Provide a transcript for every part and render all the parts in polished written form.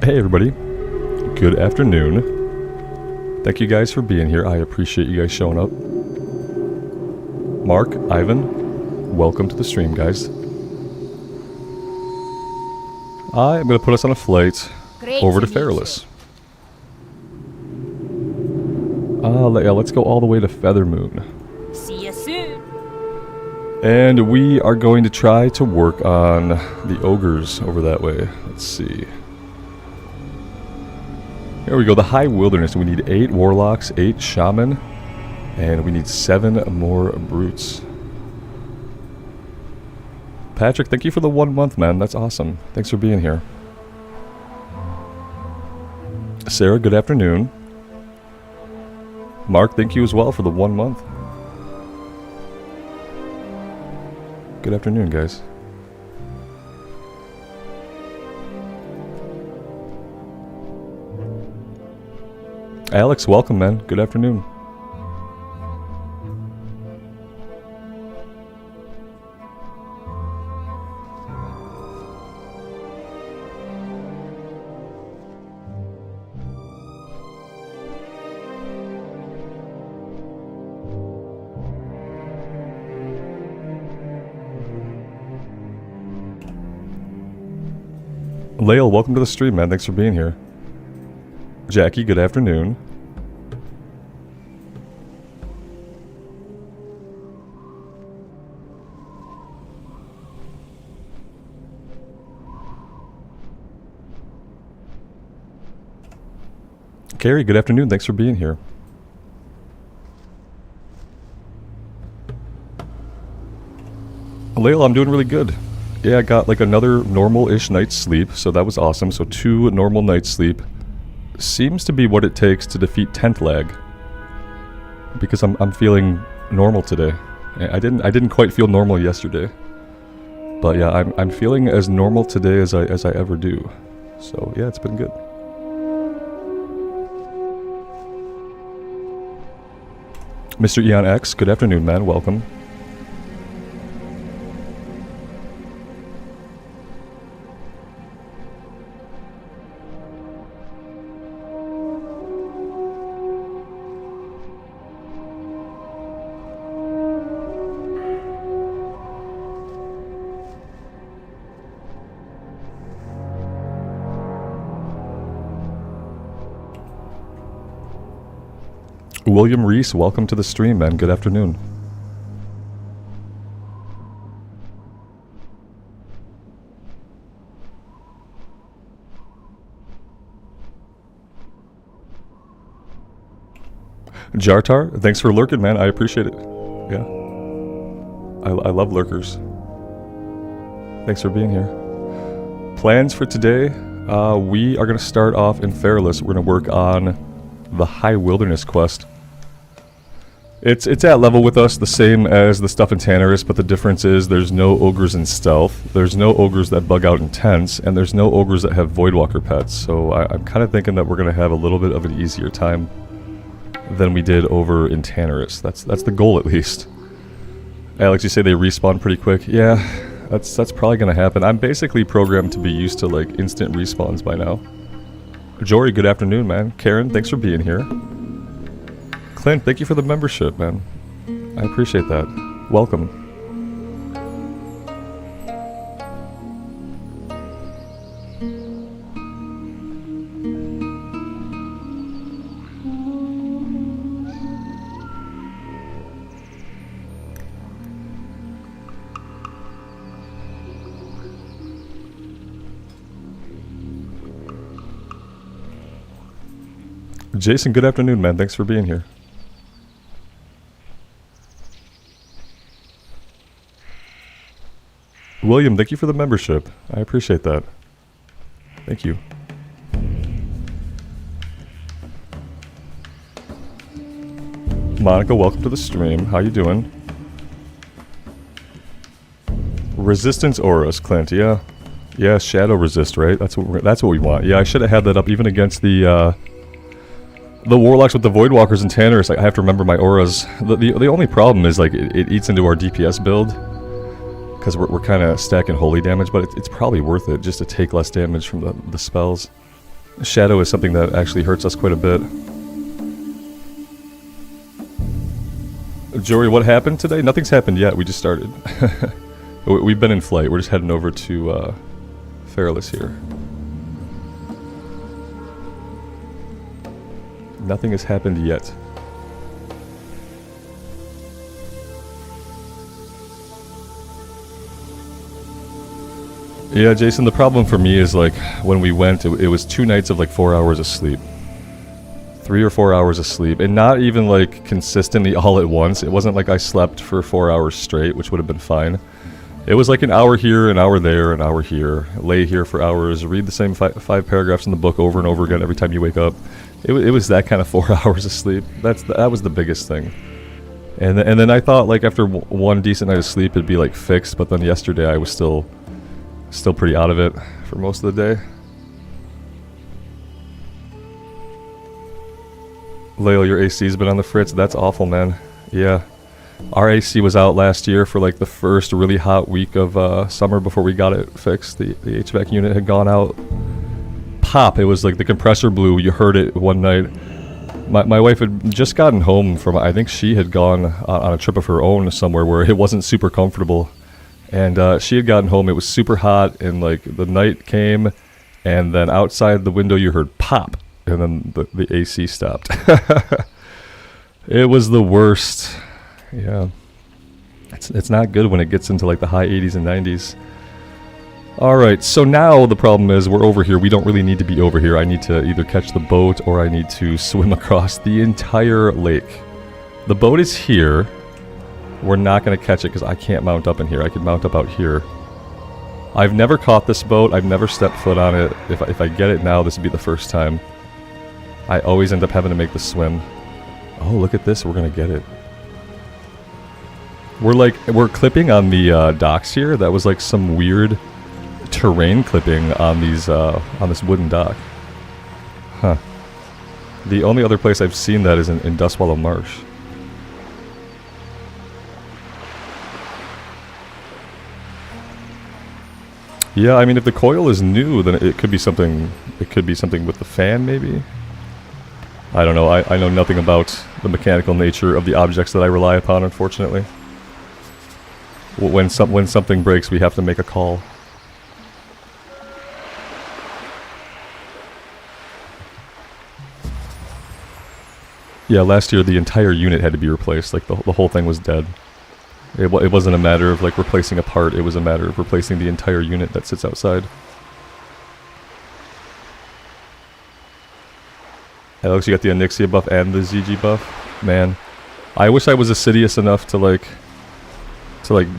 Hey everybody, good afternoon. Thank you guys for being here. I appreciate you guys showing up. Mark, Ivan, welcome to the stream, guys. I am going to put us on a flight over to Feralas. Yeah, let's go all the way to Feathermoon. See you soon. And we are going to try to work on the ogres over that way. Let's see. Here we go, the High Wilderness. We need 8 warlocks, 8 shaman, and we need 7 more brutes. Patrick, thank you for the 1 month, man. That's awesome. Thanks for being here. Sarah, good afternoon. Mark, thank you as well for the 1 month. Good afternoon, guys. Alex, welcome, man. Good afternoon. Lael, welcome to the stream, man. Thanks for being here. Jackie, good afternoon. Carrie, good afternoon. Thanks for being here. Layla, I'm doing really good. Yeah, I got like another normal-ish night's sleep, so that was awesome. So 2 normal nights sleep seems to be what it takes to defeat tent lag. Because I'm feeling normal today. I didn't quite feel normal yesterday. But yeah, I'm feeling as normal today as I ever do. So yeah, it's been good. Mr. Eon X, good afternoon, man. Welcome. William Reese, welcome to the stream, man. Good afternoon. Jartar, thanks for lurking, man. I appreciate it. Yeah. I love lurkers. Thanks for being here. Plans for today, we are going to start off in Feralas. We're going to work on the High Wilderness quest. It's at level with us, the same as the stuff in Tannerus, but the difference is there's no ogres in stealth, there's no ogres that bug out in tents, and there's no ogres that have Voidwalker pets. So I'm kind of thinking that we're going to have a little bit of an easier time than we did over in Tannerus. That's the goal, at least. Alex, you say they respawn pretty quick. Yeah, that's probably going to happen. I'm basically programmed to be used to like instant respawns by now. Jory, good afternoon, man. Karen, thanks for being here. Clint, thank you for the membership, man. I appreciate that. Welcome. Jason, good afternoon, man. Thanks for being here. William, thank you for the membership. I appreciate that. Thank you. Monica, welcome to the stream. How you doing? Resistance auras, Clint. Yeah, yeah. Shadow resist, right? That's what we want. Yeah, I should have had that up even against the warlocks with the Voidwalkers and Tanners. I have to remember my auras. The only problem is like it eats into our DPS build because we're kind of stacking holy damage, but it's probably worth it just to take less damage from the spells. Shadow is something that actually hurts us quite a bit. Jory, what happened today? Nothing's happened yet. We just started. We've been in flight. We're just heading over to Feralas here. Nothing has happened yet. Yeah, Jason, the problem for me is like when we went, it was 2 nights of like 4 hours of sleep. 3 or 4 hours of sleep, and not even like consistently all at once. It wasn't like I slept for 4 hours straight, which would have been fine. It was like an hour here, an hour there, an hour here. Lay here for hours, read the same five paragraphs in the book over and over again every time you wake up. It was that kind of 4 hours of sleep. That was the biggest thing. And then I thought like after one decent night of sleep it'd be like fixed, but then yesterday I was still pretty out of it for most of the day. Lale, your AC's been on the fritz. That's awful, man. Yeah. Our AC was out last year for like the first really hot week of summer before we got it fixed. The HVAC unit had gone out. Pop. It was like the compressor blew. You heard it one night. My wife had just gotten home from, I think she had gone on a trip of her own somewhere where it wasn't super comfortable. And she had gotten home. It was super hot, and like the night came, and then outside the window you heard pop, and then the AC stopped. It was the worst. Yeah, it's not good when it gets into like the high 80s and 90s. All right, so now the problem is we're over here. We don't really need to be over here. I need to either catch the boat or I need to swim across the entire lake. The boat is here. We're not going to catch it because I can't mount up in here. I could mount up out here. I've never caught this boat. I've never stepped foot on it. If I get it now, this would be the first time. I always end up having to make the swim. Oh, look at this. We're going to get it. We're clipping on the docks here. That was like some weird terrain clipping on these on this wooden dock. Huh. The only other place I've seen that is in Dustwallow Marsh. Yeah, I mean, if the coil is new, then it could be something. It could be something with the fan, maybe. I don't know. I know nothing about the mechanical nature of the objects that I rely upon, unfortunately. When something breaks, we have to make a call. Yeah, last year the entire unit had to be replaced. Like the whole thing was dead. It wasn't a matter of like replacing a part, it was a matter of replacing the entire unit that sits outside. Alex, you got the Onyxia buff and the ZG buff? Man, I wish I was assiduous enough to like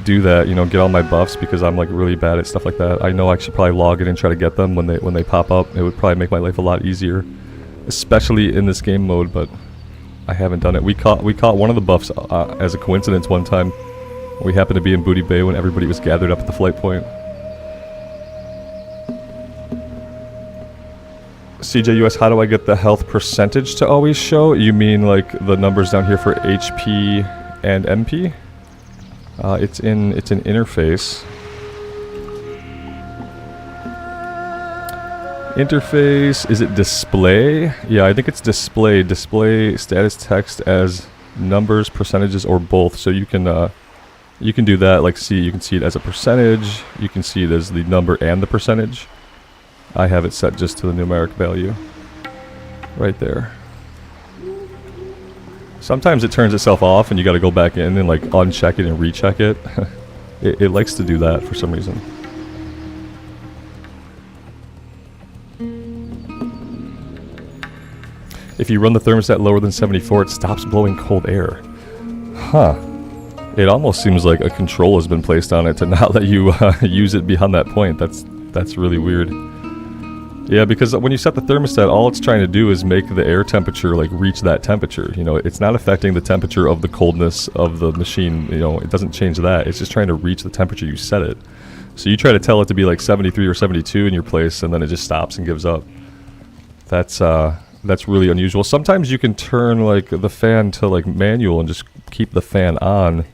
do that, you know, get all my buffs, because I'm like really bad at stuff like that. I know I should probably log in and try to get them when they pop up. It would probably make my life a lot easier, especially in this game mode, but I haven't done it. We caught one of the buffs as a coincidence one time. We happened to be in Booty Bay when everybody was gathered up at the flight point. CJUS, how do I get the health percentage to always show? You mean like the numbers down here for HP and MP? It's in interface. Interface, is it display? Yeah, I think it's display. Display status text as numbers, percentages, or both. So you can do that. Like, you can see it as a percentage. You can see it as the number and the percentage. I have it set just to the numeric value. Right there. Sometimes it turns itself off and you gotta go back in and like uncheck it and recheck it. It likes to do that for some reason. If you run the thermostat lower than 74, it stops blowing cold air. Huh. It almost seems like a control has been placed on it to not let you use it beyond that point. That's really weird. Yeah, because when you set the thermostat, all it's trying to do is make the air temperature like reach that temperature. You know, it's not affecting the temperature of the coldness of the machine. You know, it doesn't change that. It's just trying to reach the temperature you set it. So you try to tell it to be like 73 or 72 in your place, and then it just stops and gives up. That's really unusual. Sometimes you can turn like the fan to like manual and just keep the fan on.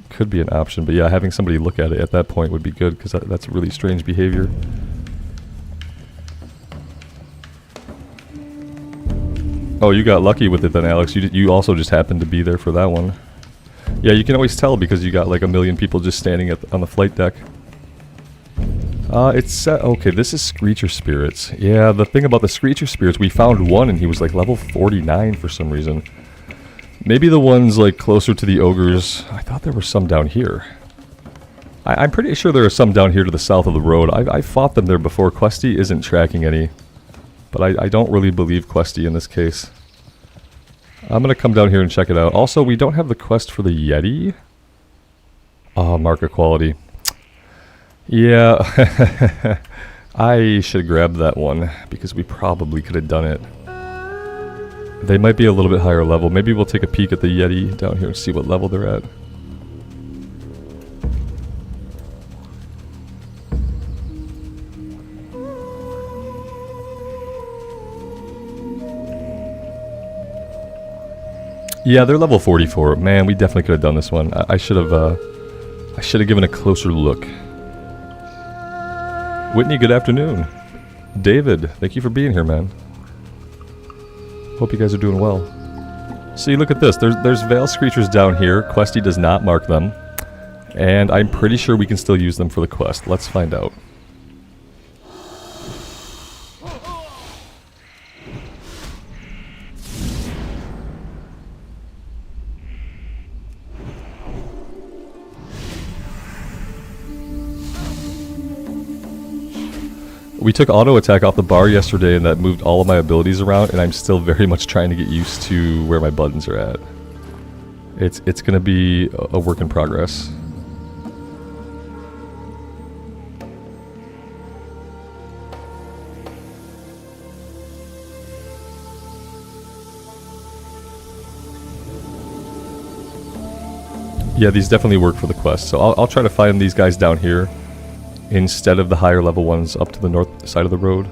Could be an option, but yeah, having somebody look at it at that point would be good, because that's really strange behavior. Oh, you got lucky with it then, Alex. You also just happened to be there for that one. Yeah, you can always tell because you got like a million people just standing on the flight deck. It's okay, this is Screecher Spirits. Yeah, the thing about the Screecher Spirits, we found one and he was like level 49 for some reason. Maybe the ones like closer to the ogres. I thought there were some down here. I'm pretty sure there are some down here to the south of the road. I fought them there before. Questie isn't tracking any. But I don't really believe Questie in this case. I'm going to come down here and check it out. Also, we don't have the quest for the Yeti. Oh, market quality. Yeah, I should grab that one because we probably could have done it. They might be a little bit higher level. Maybe we'll take a peek at the Yeti down here and see what level they're at. Yeah, they're level 44. Man, we definitely could have done this one. I should have given a closer look. Whitney, good afternoon. David, thank you for being here, man. Hope you guys are doing well. See, look at this. There's Veil Screechers down here. Questie does not mark them. And I'm pretty sure we can still use them for the quest. Let's find out. We took auto attack off the bar yesterday and that moved all of my abilities around, and I'm still very much trying to get used to where my buttons are at. It's gonna be a work in progress. Yeah, these definitely work for the quest, so I'll try to find these guys down here instead of the higher level ones up to the north side of the road.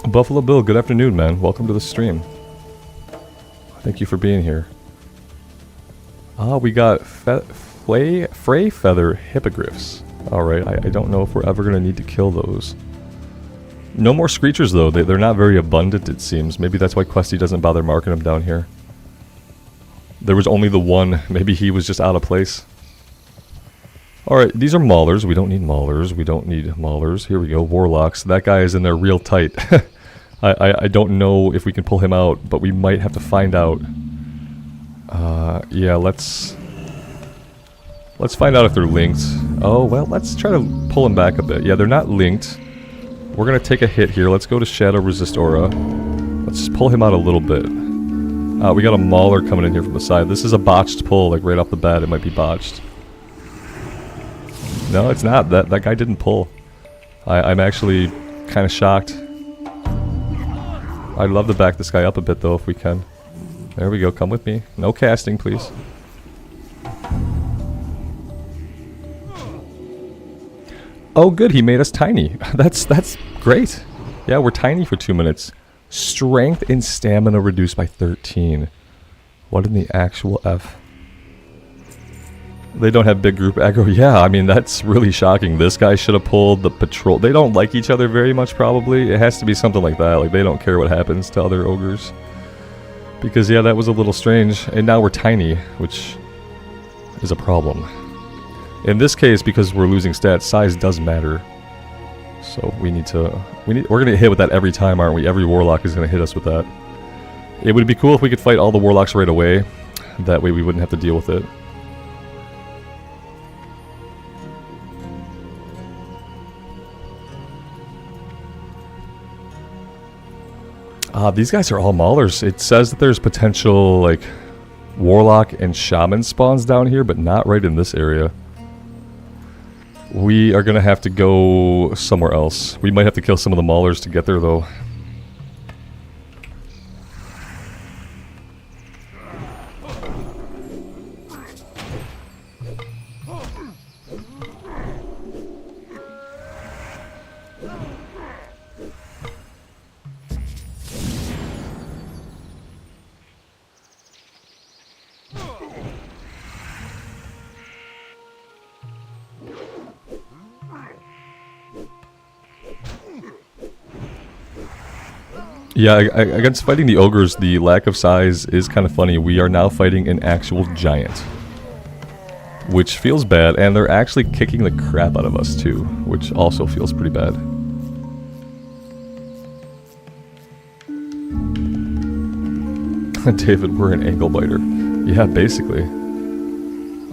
Buffalo Bill, good afternoon, man. Welcome to the stream. Thank you for being here. We got Fray Feather Hippogriffs. Alright, I don't know if we're ever going to need to kill those. No more Screechers, though. They're not very abundant, it seems. Maybe that's why Questie doesn't bother marking them down here. There was only the one. Maybe he was just out of place. Alright, these are Maulers. We don't need Maulers. We don't need Maulers. Here we go, Warlocks. That guy is in there real tight. I don't know if we can pull him out, but we might have to find out. Yeah, let's find out if they're linked. Oh, well, let's try to pull him back a bit. Yeah, they're not linked. We're going to take a hit here. Let's go to Shadow Resist Aura. Let's just pull him out a little bit. We got a Mauler coming in here from the side. This is a botched pull, like right off the bat. It might be botched. No, it's not. That guy didn't pull. I'm actually kind of shocked. I'd love to back this guy up a bit, though, if we can. There we go. Come with me. No casting, please. Oh, good. He made us tiny. That's great. Yeah, we're tiny for 2 minutes. Strength and stamina reduced by 13. What in the actual F? They don't have big group aggro. Yeah, I mean, that's really shocking. This guy should have pulled the patrol. They don't like each other very much, probably. It has to be something like that. Like, they don't care what happens to other ogres. Because, yeah, that was a little strange. And now we're tiny, which is a problem. In this case, because we're losing stats, size does matter. So we're going to get hit with that every time, aren't we? Every warlock is going to hit us with that. It would be cool if we could fight all the warlocks right away. That way we wouldn't have to deal with it. These guys are all Maulers. It says that there's potential, like, Warlock and Shaman spawns down here, but not right in this area. We are going to have to go somewhere else. We might have to kill some of the Maulers to get there, though. Yeah, against fighting the ogres, the lack of size is kind of funny. We are now fighting an actual giant, which feels bad, and they're actually kicking the crap out of us too, which also feels pretty bad. David, we're an ankle biter. Yeah, basically.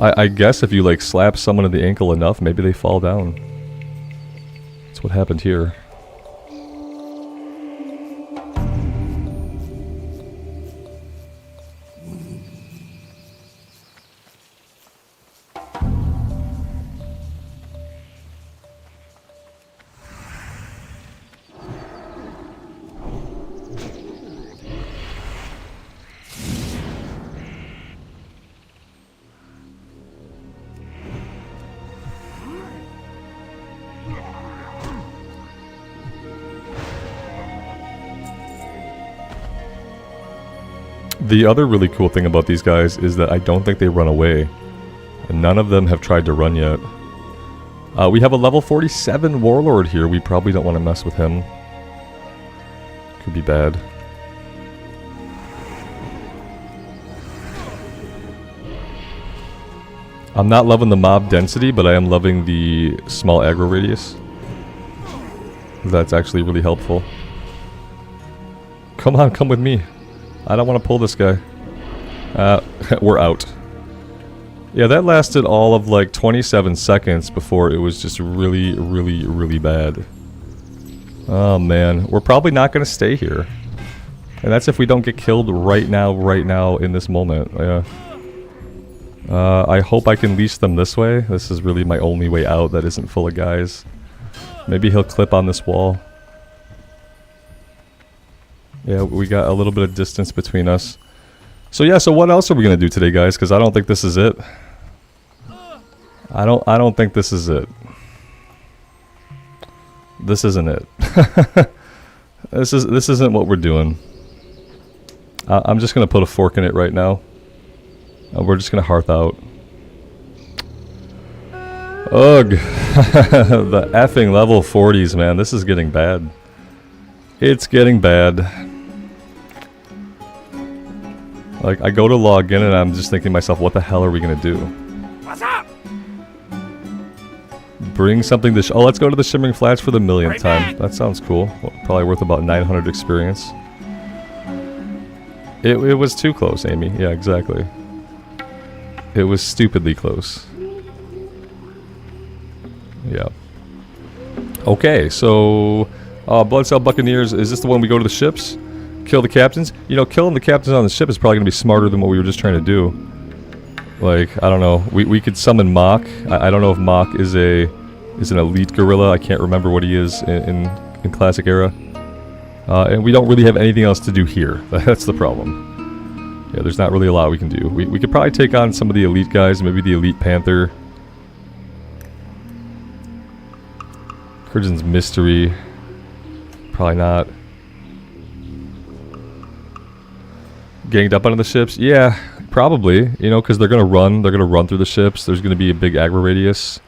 I guess if you like slap someone in the ankle enough, maybe they fall down. That's what happened here. The other really cool thing about these guys is that I don't think they run away. And none of them have tried to run yet. We have a level 47 warlord here. We probably don't want to mess with him. Could be bad. I'm not loving the mob density, but I am loving the small aggro radius. That's actually really helpful. Come on, come with me. I don't want to pull this guy. We're out. Yeah, that lasted all of like 27 seconds before it was just really, really, really bad. Oh man, we're probably not going to stay here. And that's if we don't get killed right now in this moment. Yeah. I hope I can leash them this way. This is really my only way out that isn't full of guys. Maybe he'll clip on this wall. Yeah, we got a little bit of distance between us. So yeah, so what else are we gonna do today, guys? Because I don't think this is it. I don't think this is it. This isn't it. This isn't what we're doing. I'm just gonna put a fork in it right now. We're just gonna hearth out. Ugh. The effing level 40s, man. This is getting bad. It's getting bad. Like, I go to log in and I'm just thinking to myself, what the hell are we gonna do? What's up? Bring something to oh, let's go to the Shimmering Flats for the millionth time. That sounds cool. Well, probably worth about 900 experience. It was too close, Amy. Yeah, exactly. It was stupidly close. Yeah. Okay, so... Bloodsail Buccaneers, is this the one we go to the ships? Kill the captains? You know, killing the captains on the ship is probably going to be smarter than what we were just trying to do. Like, I don't know. We could summon Mach. I don't know if Mach is an elite gorilla. I can't remember what he is in Classic Era. And we don't really have anything else to do here. That's the problem. Yeah, there's not really a lot we can do. We could probably take on some of the elite guys. Maybe the elite panther. Kurgan's Mystery. Probably not. Ganged up onto the ships? Yeah, probably. You know, because they're gonna run. They're gonna run through the ships. There's gonna be a big aggro radius.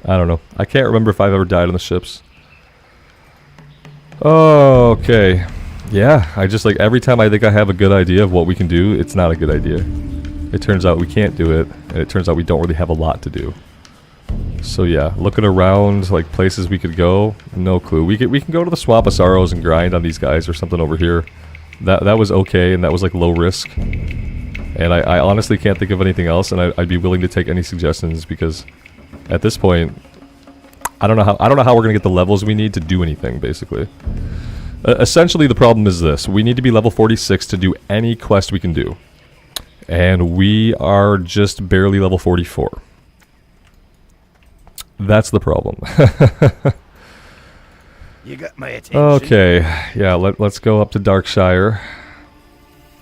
I don't know. I can't remember if I've ever died on the ships. Oh, okay. Yeah, I just like every time I think I have a good idea of what we can do, it's not a good idea. It turns out we can't do it, and it turns out we don't really have a lot to do. So yeah, looking around, like places we could go, no clue. We can go to the Swamp of Sorrows and grind on these guys or something over here. That was okay, and that was like low risk. And I honestly can't think of anything else, and I'd be willing to take any suggestions because at this point, I don't know how we're gonna get the levels we need to do anything. Basically, essentially the problem is this: we need to be level 46 to do any quest we can do, and we are just barely level 44. That's the problem. You got my attention. Okay, yeah, let's go up to Darkshire.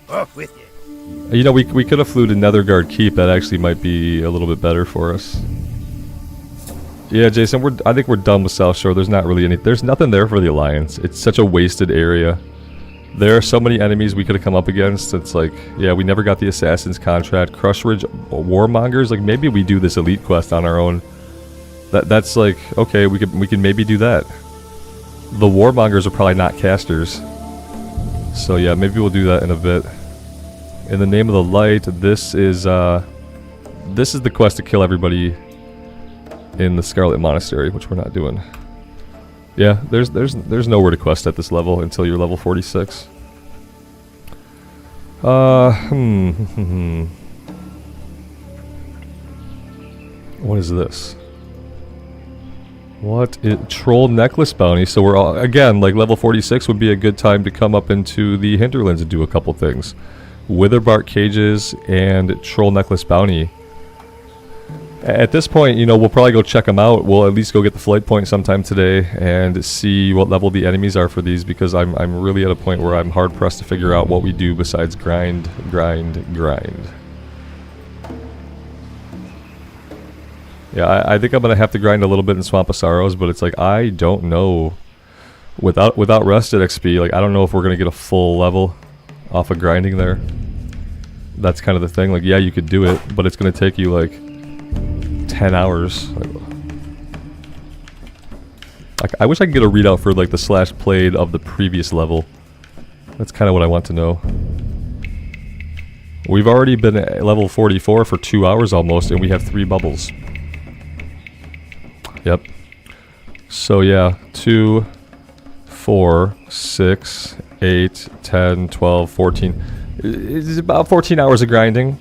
Off with you. You know, we could have flew to Netherguard Keep. That actually might be a little bit better for us. Yeah, Jason, I think we're done with South Shore. There's not really there's nothing there for the Alliance. It's such a wasted area. There are so many enemies we could have come up against. It's like, yeah, we never got the Assassin's contract. Crush Ridge Warmongers. Like maybe we do this elite quest on our own. That's like, okay, we can maybe do that. the warmongers are probably not casters. So yeah, maybe we'll do that in a bit. In the name of the light, this is the quest to kill everybody in the Scarlet Monastery, which we're not doing. Yeah, there's nowhere to quest at this level until you're level 46. What is this? Troll necklace bounty. So we're all, again, like level 46 would be a good time to come up into the hinterlands and do a couple things. Witherbark cages and troll necklace bounty. At this point, you know, we'll probably go check them out. We'll at least go get the flight point sometime today and see what level the enemies are for these, because I'm really at a point where I'm hard pressed to figure out what we do besides grind. Yeah, I think I'm gonna have to grind a little bit in Swamp of Sorrows, but it's like I don't know. Without rested XP, like I don't know if we're gonna get a full level off of grinding there. That's kind of the thing. Like, yeah, you could do it, but it's gonna take you like 10 hours. Like, I wish I could get a readout for like the slash played of the previous level. That's kind of what I want to know. We've already been at level 44 for 2 hours almost, and we have 3 bubbles. Yep. So yeah, 2, 4, 6, 8, 10, 12, 14. It's about 14 hours of grinding.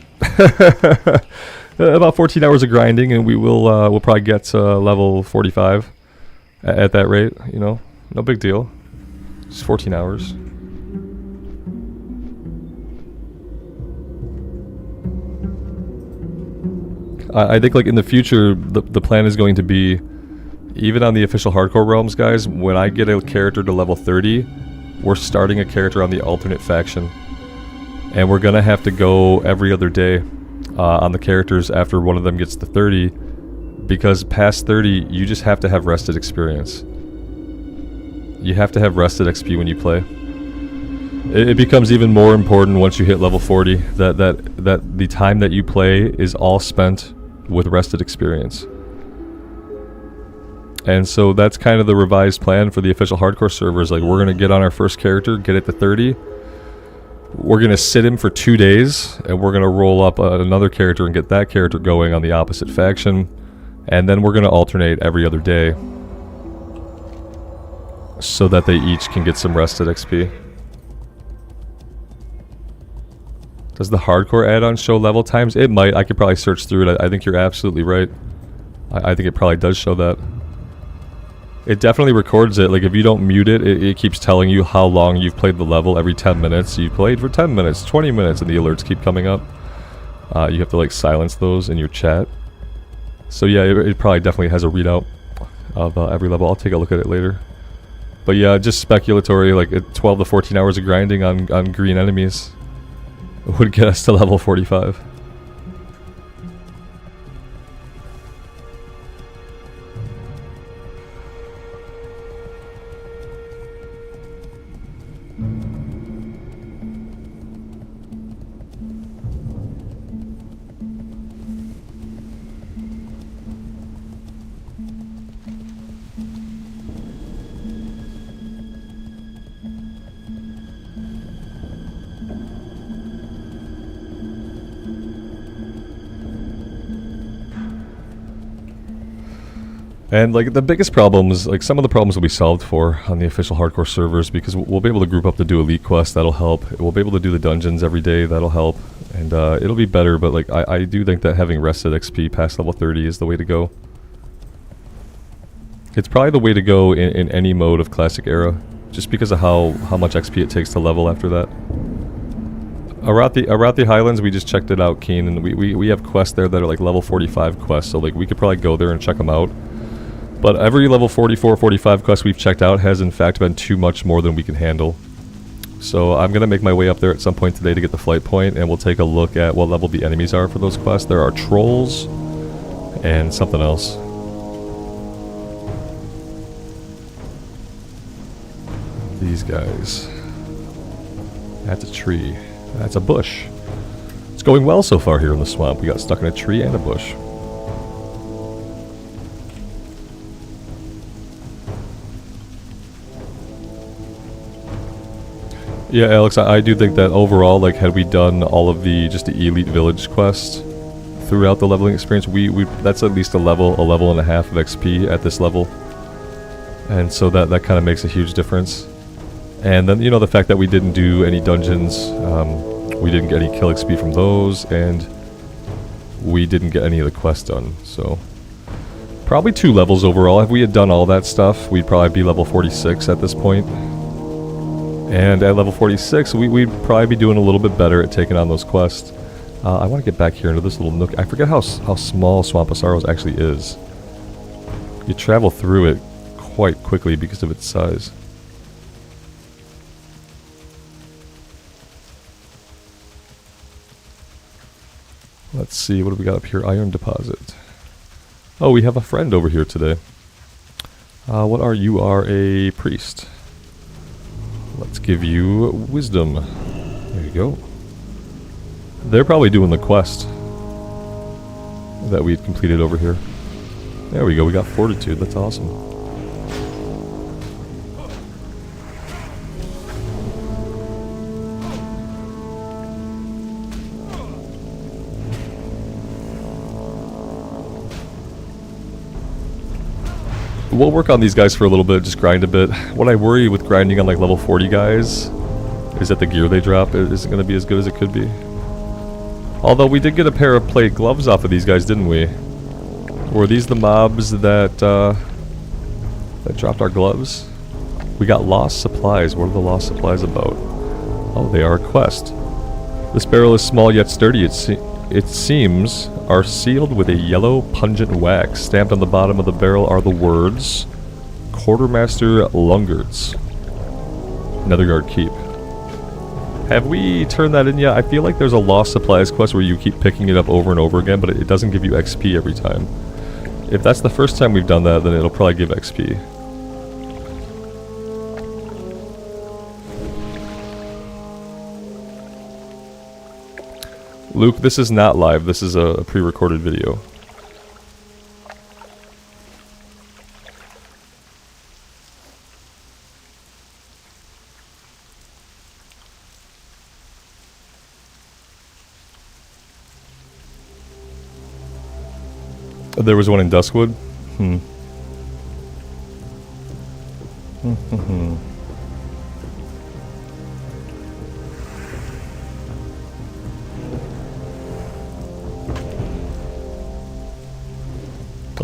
About 14 hours of grinding, and we will we'll probably get to level 45 at that rate. You know, no big deal. It's 14 hours. I think like in the future, the plan is going to be, even on the official hardcore realms, guys, when I get a character to level 30, we're starting a character on the alternate faction. And we're going to have to go every other day on the characters after one of them gets to 30. Because past 30, you just have to have rested experience. You have to have rested XP when you play. It becomes even more important once you hit level 40, that the time that you play is all spent with rested experience. And so that's kind of the revised plan for the official hardcore servers. Like, we're going to get on our first character, get it to 30. We're going to sit him for 2 days, and we're going to roll up another character and get that character going on the opposite faction. And then we're going to alternate every other day so that they each can get some rested XP. Does the hardcore add-on show level times? It might. I could probably search through it. I think you're absolutely right. I think it probably does show that. It definitely records it. Like, if you don't mute it, it keeps telling you how long you've played the level every 10 minutes. You played for 10 minutes, 20 minutes, and the alerts keep coming up. You have to, like, silence those in your chat. So yeah, it probably definitely has a readout of every level. I'll take a look at it later. But yeah, just speculatory, like 12 to 14 hours of grinding on green enemies would get us to level 45. And like the biggest problems, like some of the problems will be solved for on the official hardcore servers, because we'll be able to group up to do elite quests. That'll help. We'll be able to do the dungeons every day. That'll help, and it'll be better. But like I do think that having rested XP past level 30 is the way to go. It's probably the way to go in any mode of Classic Era, just because of how much XP it takes to level after that. Around the Highlands, we just checked it out, Keen, and we have quests there that are like level 45 quests. So like we could probably go there and check them out. But every level 44, 45 quest we've checked out has in fact been too much more than we can handle. So I'm going to make my way up there at some point today to get the flight point, and we'll take a look at what level the enemies are for those quests. There are trolls and something else. These guys. That's a tree. That's a bush. It's going well so far here in the swamp. We got stuck in a tree and a bush. Yeah, Alex, I do think that overall, like, had we done all of the just the elite village quests throughout the leveling experience, we that's at least a level and a half of XP at this level, and so that kind of makes a huge difference. And then, you know, the fact that we didn't do any dungeons, we didn't get any kill XP from those, and we didn't get any of the quests done. So probably 2 levels overall. If we had done all that stuff, we'd probably be level 46 at this point. And at level 46, we'd probably be doing a little bit better at taking on those quests. I want to get back here into this little nook. I forget how small Swamp of Sorrows actually is. You travel through it quite quickly because of its size. Let's see, what do we got up here? Iron deposit. Oh, we have a friend over here today. What are you? Are a priest. Let's give you wisdom. There you go. They're probably doing the quest that we completed over here. There we go, we got fortitude. That's awesome. We'll work on these guys for a little bit, just grind a bit. What I worry with grinding on like level 40 guys is that the gear they drop isn't going to be as good as it could be. Although we did get a pair of plate gloves off of these guys, didn't we? Were these the mobs that dropped our gloves? We got lost supplies. What are the lost supplies about? Oh, they are a quest. This barrel is small yet sturdy. It seems are sealed with a yellow pungent wax. Stamped on the bottom of the barrel are the words Quartermaster Lungards, Netherguard Keep. Have we turned that in yet? I feel like there's a lost supplies quest where you keep picking it up over and over again, but it doesn't give you XP every time. If that's the first time we've done that, then it'll probably give XP. Luke, this is not live. This is a pre-recorded video. There was one in Duskwood?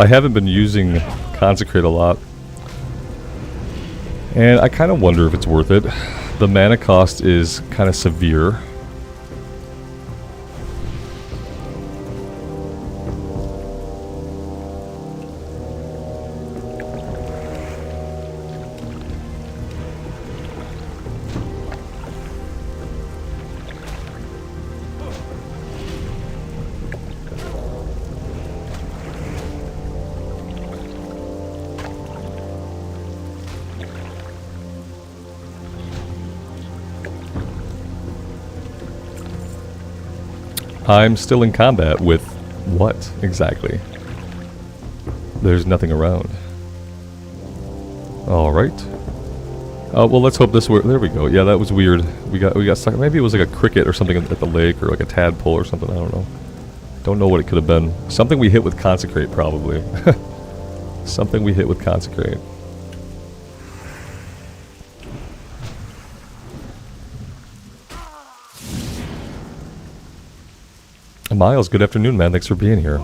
I haven't been using Consecrate a lot, and I kind of wonder if it's worth it. The mana cost is kind of severe. I'm still in combat with what exactly? There's nothing around. All right. Well, let's hope this works. There we go. Yeah, that was weird. We got stuck. Maybe it was like a cricket or something at the lake, or like a tadpole or something. I don't know. Don't know what it could have been. Something we hit with Consecrate, probably. Something we hit with Consecrate. Miles, good afternoon, man. Thanks for being here.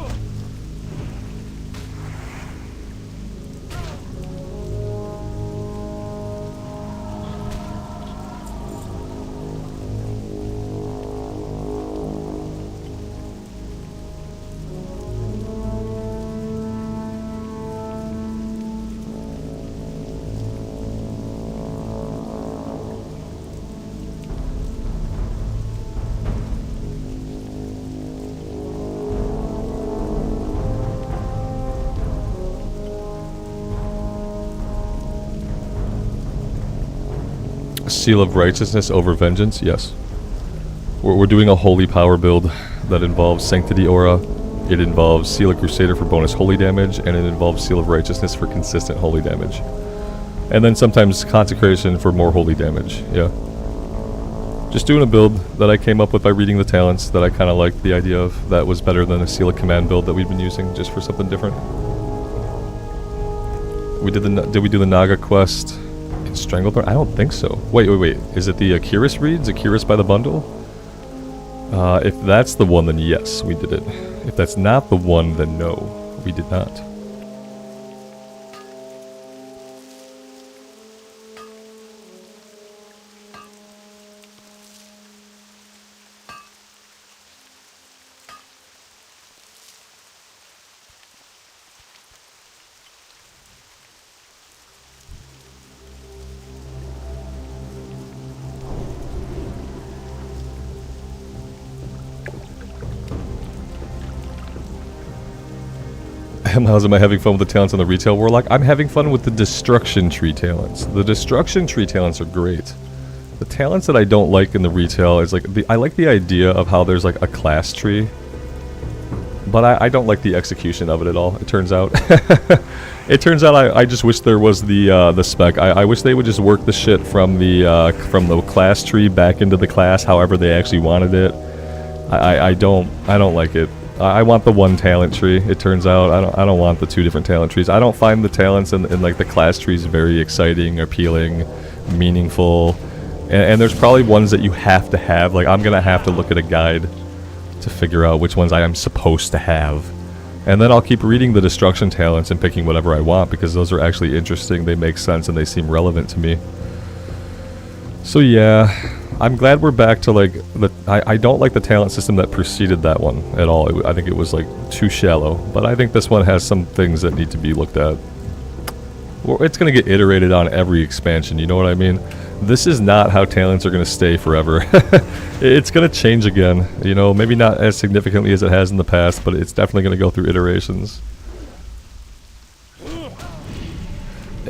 Seal of Righteousness over Vengeance, yes. We're doing a holy power build that involves Sanctity Aura, it involves Seal of Crusader for bonus holy damage, and it involves Seal of Righteousness for consistent holy damage. And then sometimes Consecration for more holy damage, yeah. Just doing a build that I came up with by reading the talents that I kind of liked the idea of. That was better than a Seal of Command build that we've been using, just for something different. Did we do the Naga quest in Stranglethorn? I don't think so. Wait. Is it the Akiris reads? Akiris by the bundle? If that's the one, then yes, we did it. If that's not the one, then no, we did not. Miles, am I having fun with the talents on the retail warlock? I'm having fun with the destruction tree talents. The destruction tree talents are great. The talents that I don't like in the retail is like I like the idea of how there's like a class tree, but I don't like the execution of it at all. It turns out, I just wish there was the spec. I wish they would just work the shit from the class tree back into the class, however they actually wanted it. I don't like it. I want the one talent tree. It turns out I don't want the two different talent trees. I don't find the talents in like the class trees very exciting, appealing, meaningful. And there's probably ones that you have to have. Like I'm gonna have to look at a guide to figure out which ones I am supposed to have. And then I'll keep reading the destruction talents and picking whatever I want because those are actually interesting. They make sense and they seem relevant to me. So yeah. I'm glad we're back to like I don't like the talent system that preceded that one at all. I think it was like too shallow, but I think this one has some things that need to be looked at. Well, it's going to get iterated on every expansion, you know what I mean? This is not how talents are going to stay forever. It's going to change again, you know, maybe not as significantly as it has in the past, but it's definitely going to go through iterations.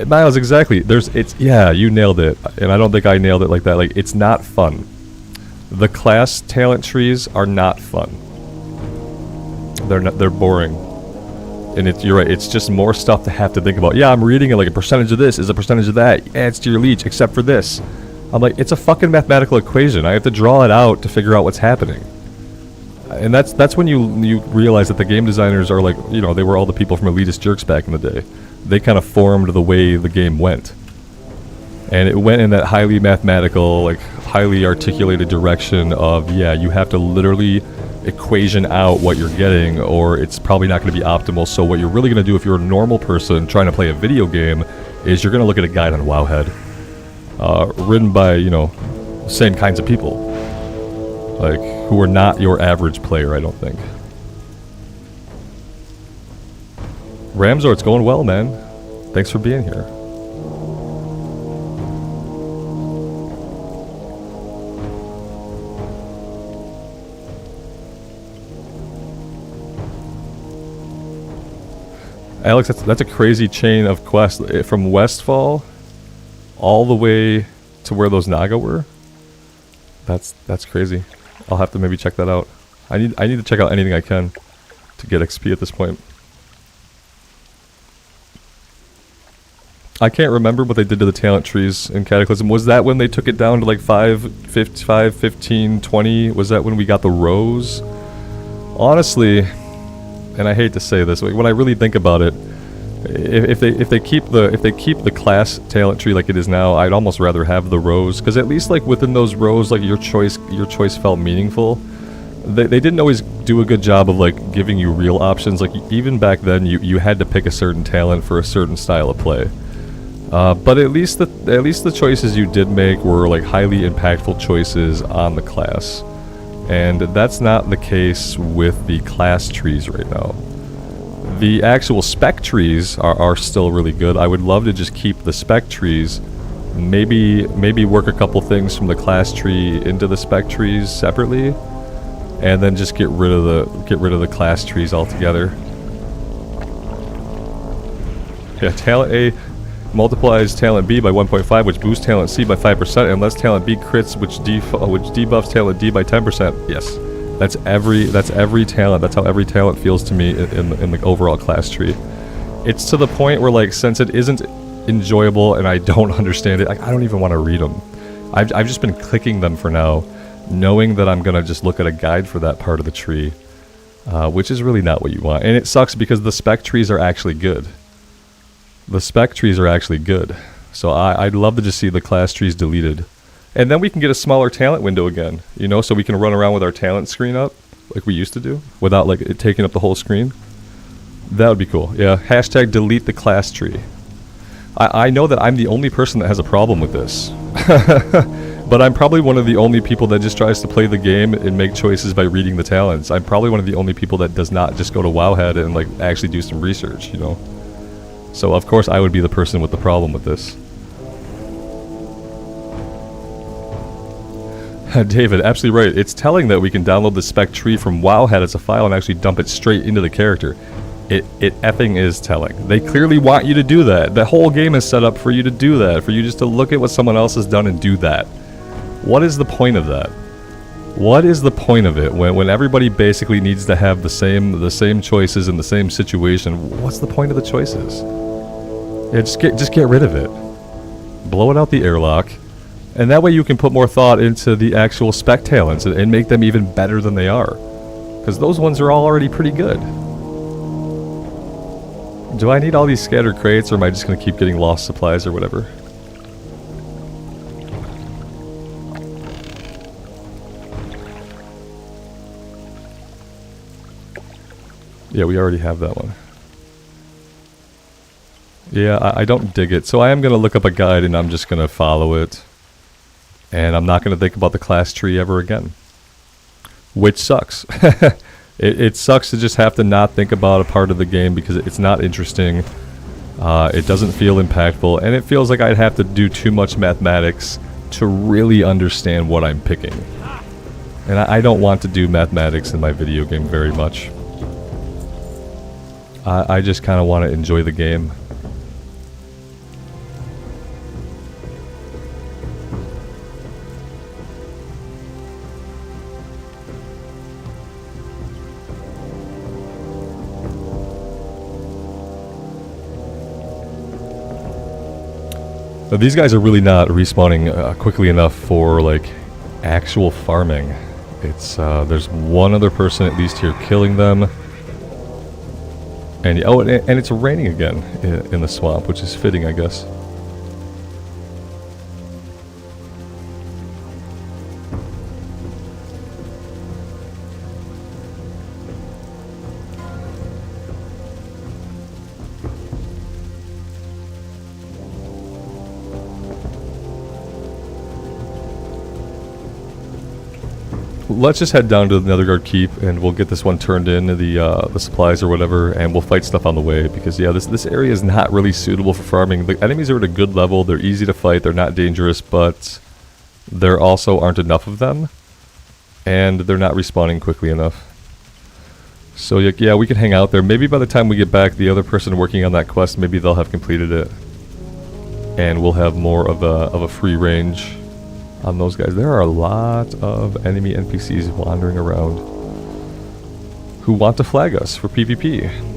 Miles, exactly. Yeah, you nailed it, and I don't think I nailed it like that. Like, it's not fun. The class talent trees are not fun. They're boring, and you're right. It's just more stuff to have to think about. Yeah, I'm reading it like a percentage of this is a percentage of that. Adds to your leech, except for this. I'm like, it's a fucking mathematical equation. I have to draw it out to figure out what's happening. And that's when you realize that the game designers are like, you know, they were all the people from Elitist Jerks back in the day. They kind of formed the way the game went. And it went in that highly mathematical, like highly articulated direction of, yeah, you have to literally equation out what you're getting or it's probably not going to be optimal. So what you're really going to do if you're a normal person trying to play a video game is you're going to look at a guide on Wowhead. Written by, you know, same kinds of people. Like, who are not your average player, I don't think. Ramzor, it's going well, man. Thanks for being here. Alex, that's a crazy chain of quests. From Westfall all the way to where those Naga were. That's crazy. I'll have to maybe check that out. I need to check out anything I can to get XP at this point. I can't remember what they did to the talent trees in Cataclysm. Was that when they took it down to like 5, 15, 20? Was that when we got the rows? Honestly, and I hate to say this, when I really think about it, if they keep the class talent tree like it is now, I'd almost rather have the rows, because at least like within those rows, like your choice felt meaningful. They didn't always do a good job of like giving you real options. Like even back then, you had to pick a certain talent for a certain style of play. But at least the choices you did make were like highly impactful choices on the class, and that's not the case with the class trees right now. The actual spec trees are still really good. I would love to just keep the spec trees, maybe work a couple things from the class tree into the spec trees separately, and then just get rid of the class trees altogether. Yeah, talent A multiplies talent B by 1.5, which boosts talent C by 5%, unless talent B crits, which debuffs talent D by 10%. Yes, that's every talent. That's how every talent feels to me in the overall class tree. It's to the point where, like, since it isn't enjoyable and I don't understand it, I don't even want to read them. I've just been clicking them for now, knowing that I'm going to just look at a guide for that part of the tree, which is really not what you want. And it sucks because the spec trees are actually good. The spec trees are actually good. So I'd love to just see the class trees deleted. And then we can get a smaller talent window again, you know, so we can run around with our talent screen up like we used to do without like it taking up the whole screen. That would be cool. Yeah, hashtag delete the class tree. I know that I'm the only person that has a problem with this. But I'm probably one of the only people that just tries to play the game and make choices by reading the talents. I'm probably one of the only people that does not just go to Wowhead and like actually do some research, you know. So of course I would be the person with the problem with this. David, absolutely right. It's telling that we can download the spec tree from Wowhead as a file and actually dump it straight into the character. It effing is telling. They clearly want you to do that. The whole game is set up for you to do that, for you just to look at what someone else has done and do that. What is the point of that? What is the point of it when everybody basically needs to have the same choices in the same situation? What's the point of the choices? Yeah, just get rid of it. Blow it out the airlock. And that way you can put more thought into the actual spec talents and make them even better than they are. Because those ones are all already pretty good. Do I need all these scattered crates, or am I just going to keep getting lost supplies or whatever? Yeah, we already have that one. Yeah, I don't dig it. So I am going to look up a guide and I'm just going to follow it. And I'm not going to think about the class tree ever again. Which sucks. It sucks to just have to not think about a part of the game because it's not interesting. It doesn't feel impactful. And it feels like I'd have to do too much mathematics to really understand what I'm picking. And I don't want to do mathematics in my video game very much. I just kind of want to enjoy the game. Now, these guys are really not respawning quickly enough for like actual farming. It's there's one other person at least here killing them, and and it's raining again in the swamp, which is fitting, I guess. Let's just head down to the Netherguard Keep, and we'll get this one turned in, the supplies or whatever, and we'll fight stuff on the way, because yeah, this area is not really suitable for farming. The enemies are at a good level, they're easy to fight, they're not dangerous, but there also aren't enough of them, and they're not respawning quickly enough. So yeah, we can hang out there. Maybe by the time we get back, the other person working on that quest, maybe they'll have completed it, and we'll have more of a free range on those guys. There are a lot of enemy NPCs wandering around who want to flag us for PvP.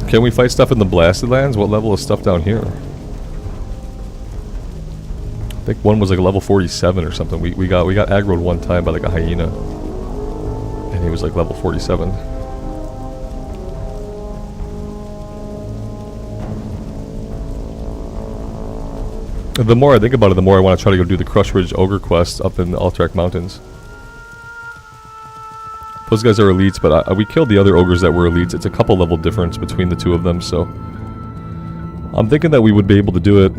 Can we fight stuff in the Blasted Lands? What level is stuff down here? I think one was like a level 47 or something. We got aggroed one time by like a hyena, and he was like level 47. The more I think about it, the more I want to try to go do the Crush Ridge Ogre quest up in the Alterac Mountains. Those guys are elites, but we killed the other ogres that were elites. It's a couple level difference between the two of them, so I'm thinking that we would be able to do it.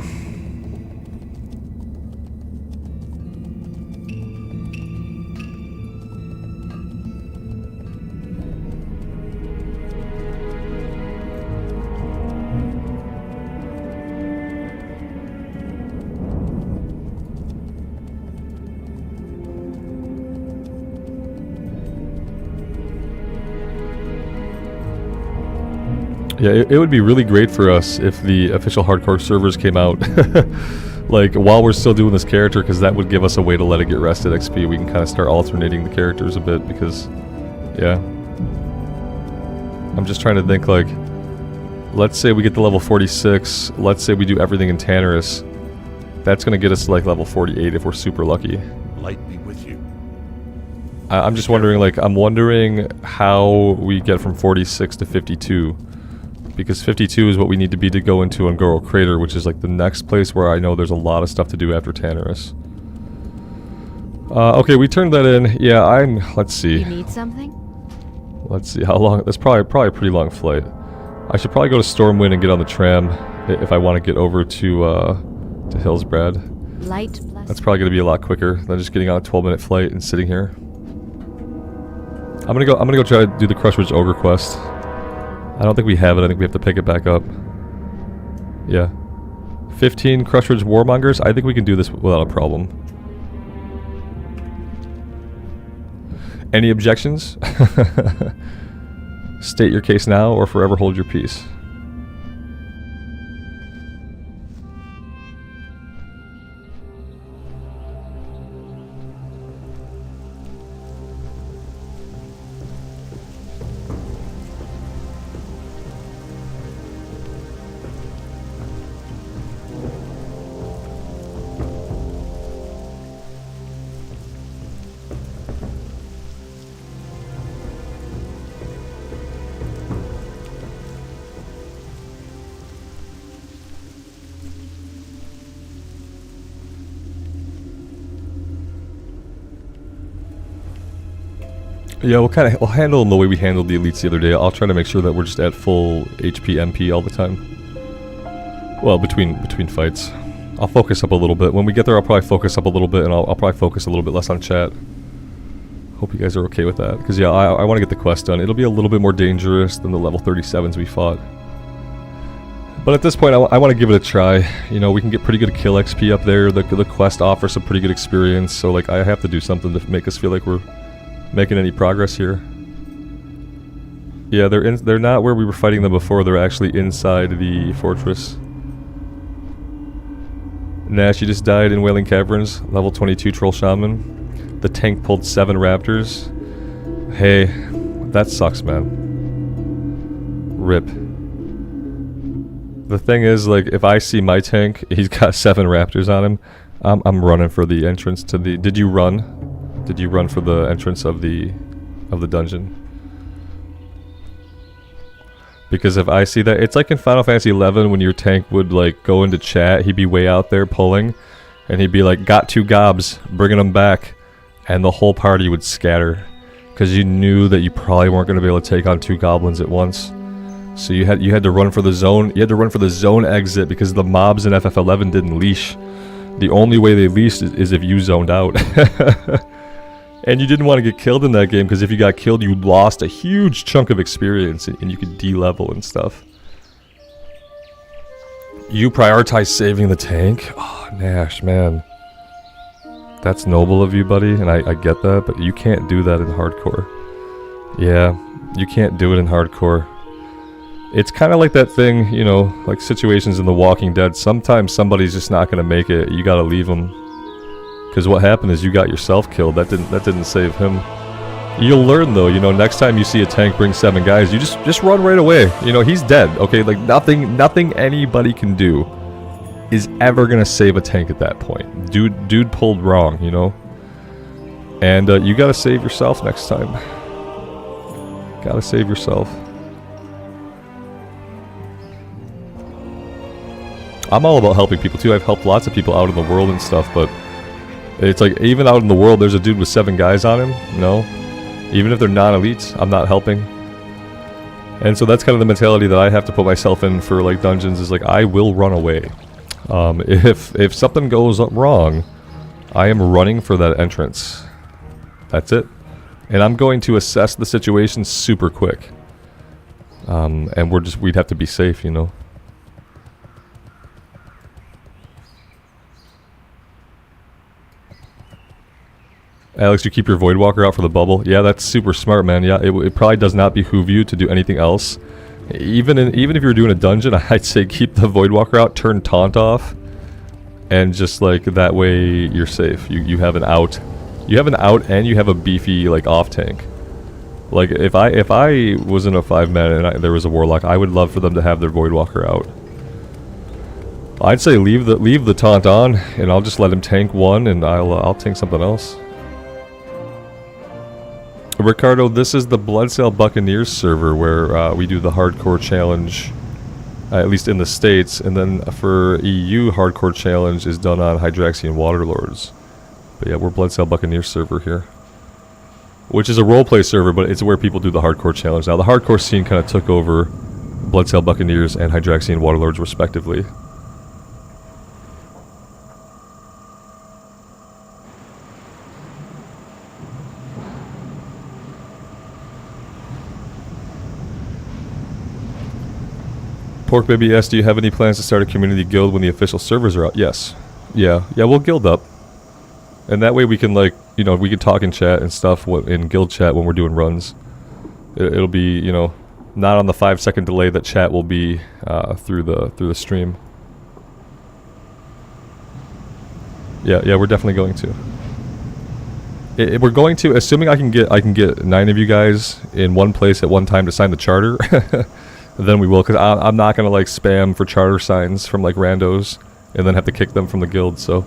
Yeah, it would be really great for us if the official hardcore servers came out, like, while we're still doing this character, because that would give us a way to let it get rested XP. We can kind of start alternating the characters a bit, because, yeah. I'm just trying to think, like, let's say we get to level 46, let's say we do everything in Tannerus. That's going to get us to, like, level 48 if we're super lucky. Light be with you. I'm just wondering, like, I'm wondering how we get from 46 to 52. Because 52 is what we need to be to go into Ungoro Crater, which is like the next place where I know there's a lot of stuff to do after Tannerus. Okay, we turned that in. Yeah, let's see. You need something? Let's see, how long? That's probably a pretty long flight. I should probably go to Stormwind and get on the tram if I want to get over to Hillsbrad. Light bless. That's probably going to be a lot quicker than just getting on a 12-minute flight and sitting here. I'm gonna go try to do the Crushridge Ogre quest. I don't think we have it. I think we have to pick it back up. Yeah. 15 Crushridge Warmongers. I think we can do this without a problem. Any objections? State your case now or forever hold your peace. Yeah, we'll handle them the way we handled the elites the other day. I'll try to make sure that we're just at full HP MP all the time. Well, between fights. I'll focus up a little bit. When we get there, I'll probably focus up a little bit, and I'll probably focus a little bit less on chat. Hope you guys are okay with that. Because, yeah, I want to get the quest done. It'll be a little bit more dangerous than the level 37s we fought. But at this point, I want to give it a try. You know, we can get pretty good kill XP up there. The quest offers some pretty good experience. So, like, I have to do something to make us feel like we're making any progress here. Yeah, they're not where we were fighting them before. They're actually inside the fortress. Nash, you just died in Wailing Caverns, level 22 Troll Shaman. The tank pulled 7 raptors. Hey, that sucks, man. Rip. The thing is, like, if I see my tank, he's got 7 raptors on him, I'm running for the entrance to the... Did you run? Did you run for the entrance of the dungeon? Because if I see that, it's like in Final Fantasy 11 when your tank would like go into chat, he'd be way out there pulling, and he'd be like, "Got 2 gobs, bringing them back," and the whole party would scatter, because you knew that you probably weren't going to be able to take on 2 goblins at once. So you had to run for the zone. You had to run for the zone exit because the mobs in FF11 didn't leash. The only way they leashed is if you zoned out. And you didn't want to get killed in that game, because if you got killed, you lost a huge chunk of experience, and you could de-level and stuff. You prioritize saving the tank? Oh, Nash, man. That's noble of you, buddy, and I get that, but you can't do that in hardcore. Yeah, you can't do it in hardcore. It's kind of like that thing, you know, like situations in The Walking Dead. Sometimes somebody's just not going to make it. You got to leave them. Because what happened is you got yourself killed. That didn't save him. You'll learn though, you know, next time you see a tank bring 7 guys, you just run right away. You know, he's dead. Okay, like nothing anybody can do is ever gonna save a tank at that point. Dude pulled wrong, you know. And you gotta save yourself next time. Gotta save yourself. I'm all about helping people too. I've helped lots of people out in the world and stuff, but it's like, even out in the world, there's a dude with 7 guys on him. No. Even if they're non-elites, I'm not helping. And so that's kind of the mentality that I have to put myself in for, like, dungeons, is like, I will run away. If something goes wrong, I am running for that entrance. That's it. And I'm going to assess the situation super quick. And we'd have to be safe, you know. Alex, you keep your Voidwalker out for the bubble. Yeah, that's super smart, man. Yeah, it probably does not behoove you to do anything else Even if you're doing a dungeon, I'd say keep the Voidwalker out, turn taunt off, and just like that way you're safe. You have an out. You have an out and you have a beefy like off tank. Like if I was in a 5-man and there was a Warlock, I would love for them to have their Voidwalker out. I'd say leave the taunt on, and I'll just let him tank one, and I'll tank something else. Ricardo, this is the Bloodsail Buccaneers server where we do the hardcore challenge, at least in the States, and then for EU, hardcore challenge is done on Hydraxian Waterlords. But yeah, we're Bloodsail Buccaneers server here. Which is a roleplay server, but it's where people do the hardcore challenge. Now, the hardcore scene kind of took over Bloodsail Buccaneers and Hydraxian Waterlords respectively. Pork Baby S, do you have any plans to start a community guild when the official servers are out? Yes. Yeah, we'll guild up. And that way we can, like, you know, we can talk in chat and stuff in guild chat when we're doing runs. It'll be, you know, not on the 5-second delay that chat will be through the stream. Yeah, we're definitely going to. We're going to, assuming I can get 9 of you guys in one place at one time to sign the charter. Then we will, because I'm not going to like spam for charter signs from like randos and then have to kick them from the guild. So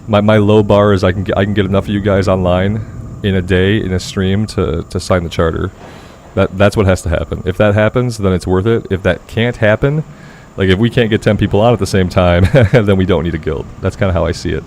my low bar is I can get enough of you guys online in a day in a stream to sign the charter. That's what has to happen. If that happens, then it's worth it. If that can't happen, like if we can't get 10 people on at the same time, then we don't need a guild. That's kind of how I see it.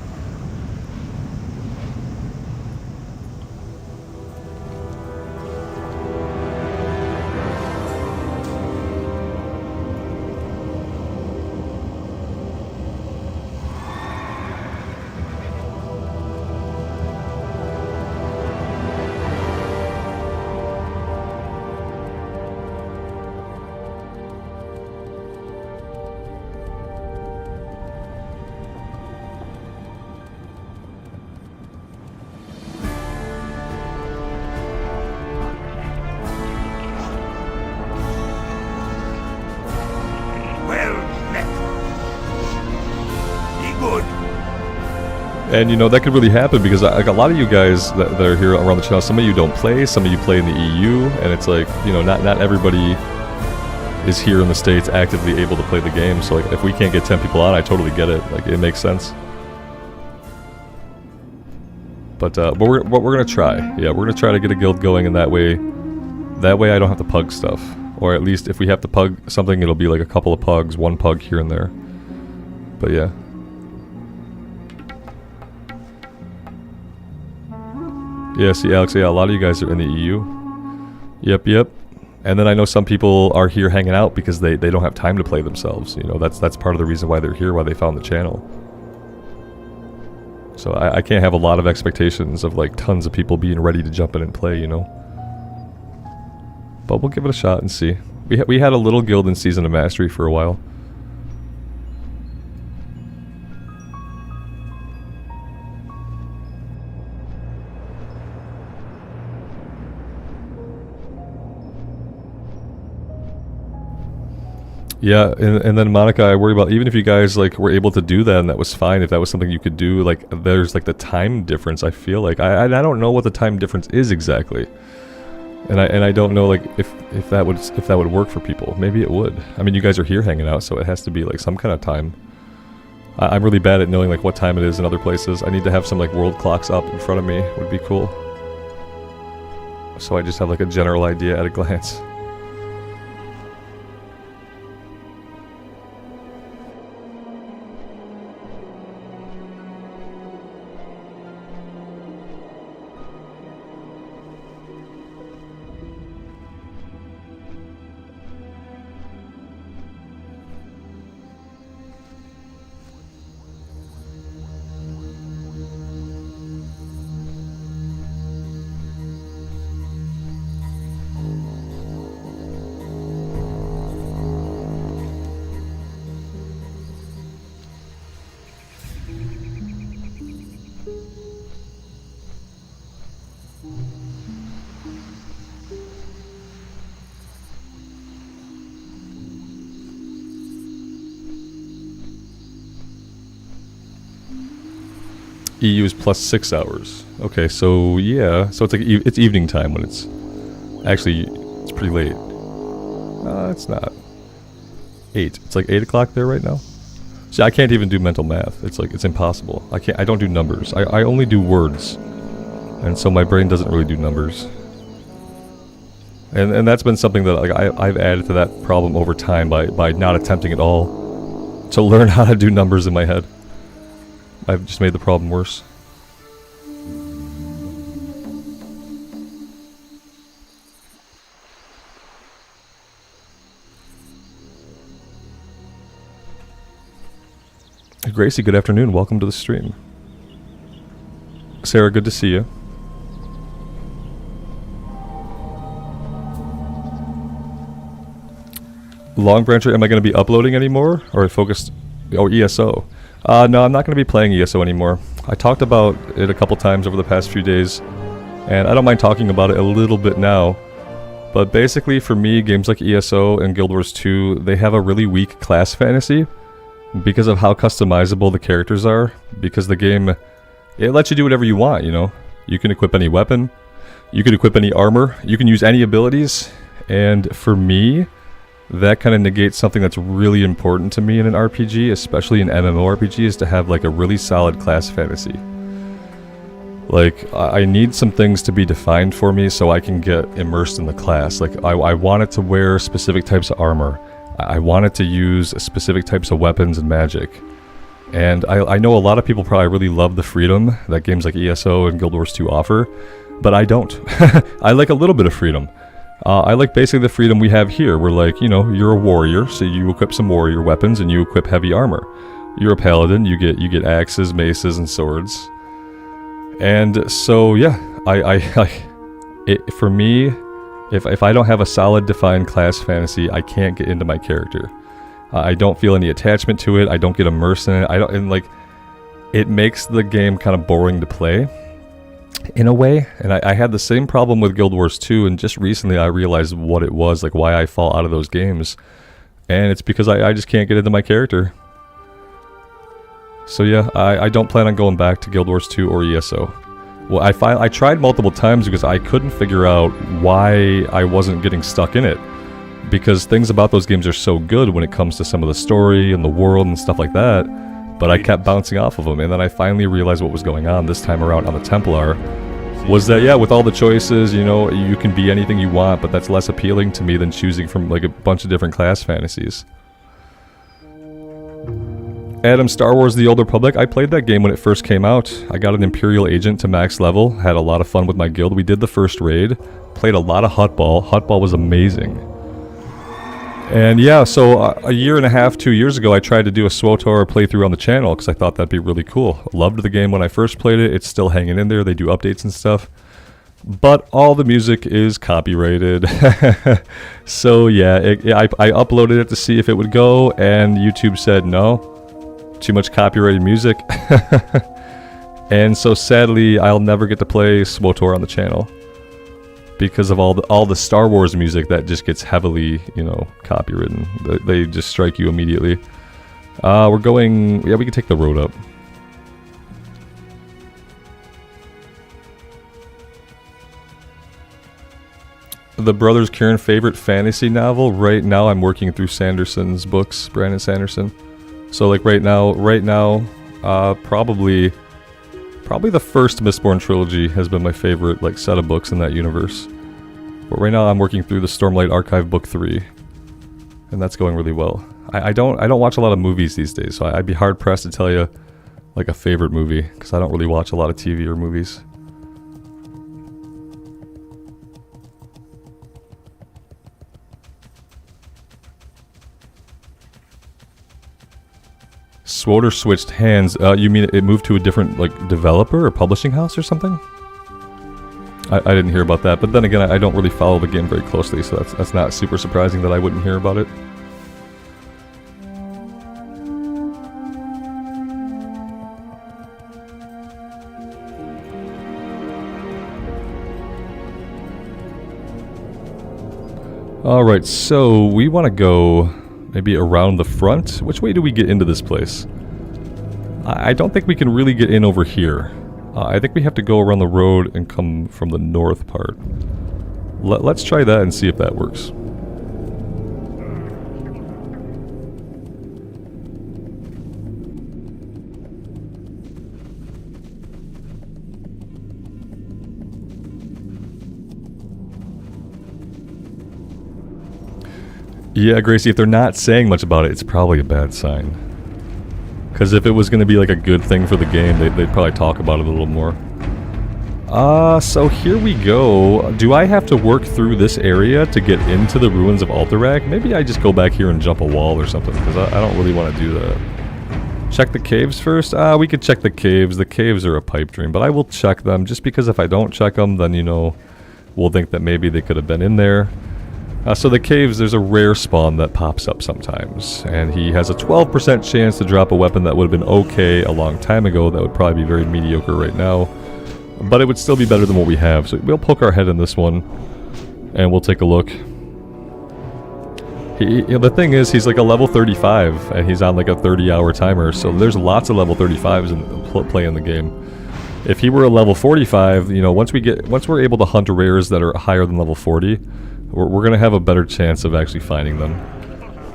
And you know, that could really happen because like a lot of you guys that are here around the channel, some of you don't play, some of you play in the EU, and it's like, you know, not everybody is here in the States actively able to play the game. So like if we can't get 10 people on, I totally get it. Like it makes sense. But we're gonna try. Yeah, we're gonna try to get a guild going, and that way I don't have to pug stuff. Or at least if we have to pug something, it'll be like a couple of pugs, one pug here and there. But yeah. Yeah, see Alex, yeah, a lot of you guys are in the EU. Yep. And then I know some people are here hanging out because they don't have time to play themselves. You know, that's part of the reason why they're here, why they found the channel. So I can't have a lot of expectations of like tons of people being ready to jump in and play, you know. But we'll give it a shot and see. We had a little guild in Season of Mastery for a while. Yeah, and then Monica, I worry about, even if you guys like were able to do that and that was fine, if that was something you could do, like there's like the time difference. I feel like I don't know what the time difference is exactly, and I don't know like if that would work for people. Maybe it would. I mean, you guys are here hanging out, so it has to be like some kind of time. I'm really bad at knowing like what time it is in other places. I need to have some like world clocks up in front of me. Would be cool. So I just have like a general idea at a glance. EU is plus 6 hours. Okay, so yeah, so it's like it's evening time when it's actually it's pretty late. It's not 8. It's like 8 o'clock there right now. See, I can't even do mental math. It's like it's impossible. I don't do numbers. I only do words, and so my brain doesn't really do numbers. And that's been something that like I've added to that problem over time by not attempting at all to learn how to do numbers in my head. I've just made the problem worse. Gracie, good afternoon. Welcome to the stream. Sarah, good to see you. Long Branch, am I going to be uploading anymore? Or focused... Oh, ESO. No, I'm not going to be playing ESO anymore. I talked about it a couple times over the past few days, and I don't mind talking about it a little bit now. But basically, for me, games like ESO and Guild Wars 2, they have a really weak class fantasy because of how customizable the characters are. Because the game, it lets you do whatever you want, you know? You can equip any weapon, you can equip any armor, you can use any abilities, and for me, that kind of negates something that's really important to me in an RPG, especially in MMORPG, is to have like a really solid class fantasy. Like, I need some things to be defined for me so I can get immersed in the class. Like, I want it to wear specific types of armor. I want it to use specific types of weapons and magic. And I know a lot of people probably really love the freedom that games like ESO and Guild Wars 2 offer, but I don't. I like a little bit of freedom. I like basically the freedom we have here. We're like, you know, you're a warrior, so you equip some warrior weapons and you equip heavy armor. You're a paladin, you get axes, maces, and swords. And so, yeah, for me, if I don't have a solid defined class fantasy, I can't get into my character. I don't feel any attachment to it. I don't get immersed in it. And like, it makes the game kind of boring to play in a way. And I had the same problem with Guild Wars 2, and just recently I realized what it was, like why I fall out of those games. And it's because I just can't get into my character. So yeah, I don't plan on going back to Guild Wars 2 or ESO. Well, I tried multiple times because I couldn't figure out why I wasn't getting stuck in it. Because things about those games are so good when it comes to some of the story and the world and stuff like that. But I kept bouncing off of them, and then I finally realized what was going on this time around on the Templar. Was that, yeah, with all the choices, you know, you can be anything you want, but that's less appealing to me than choosing from like a bunch of different class fantasies. Adam, Star Wars The Old Republic, I played that game when it first came out. I got an Imperial Agent to max level, had a lot of fun with my guild. We did the first raid, played a lot of Hutball. Hutball was amazing. And yeah, so a year and a half, 2 years ago, I tried to do a SWTOR playthrough on the channel because I thought that'd be really cool. Loved the game when I first played it. It's still hanging in there. They do updates and stuff. But all the music is copyrighted. So yeah, I uploaded it to see if it would go, and YouTube said no. Too much copyrighted music. And so sadly, I'll never get to play SWTOR on the channel. Because of all the Star Wars music that just gets heavily, you know, copywritten. They just strike you immediately. We're going... Yeah, we can take the road up. The Brothers Kieran favorite fantasy novel? Right now I'm working through Sanderson's books, Brandon Sanderson. So like right now, probably the first Mistborn trilogy has been my favorite like set of books in that universe. But right now I'm working through the Stormlight Archive book 3, and that's going really well. I don't watch a lot of movies these days, so I'd be hard pressed to tell you like a favorite movie because I don't really watch a lot of TV or movies. SWTOR switched hands. You mean it moved to a different like developer or publishing house or something? I didn't hear about that, but then again, I don't really follow the game very closely, so that's not super surprising that I wouldn't hear about it. Alright, so we want to go maybe around the front. Which way do we get into this place? I don't think we can really get in over here. I think we have to go around the road and come from the north part. Let's try that and see if that works. Yeah, Gracie, if they're not saying much about it, it's probably a bad sign. Because if it was going to be like a good thing for the game, they'd probably talk about it a little more. So here we go. Do I have to work through this area to get into the ruins of Alterac? Maybe I just go back here and jump a wall or something, because I don't really want to do that. Check the caves first? We could check the caves. The caves are a pipe dream, but I will check them, just because if I don't check them, then, you know, we'll think that maybe they could have been in there. So the caves, there's a rare spawn that pops up sometimes, and he has a 12% chance to drop a weapon that would have been okay a long time ago. That would probably be very mediocre right now, but it would still be better than what we have. So we'll poke our head in this one, and we'll take a look. The thing is, he's like a level 35, and he's on like a 30-hour timer, so there's lots of level 35s in play in the game. If he were a level 45, you know, once we're able to hunt rares that are higher than level 40, we're going to have a better chance of actually finding them.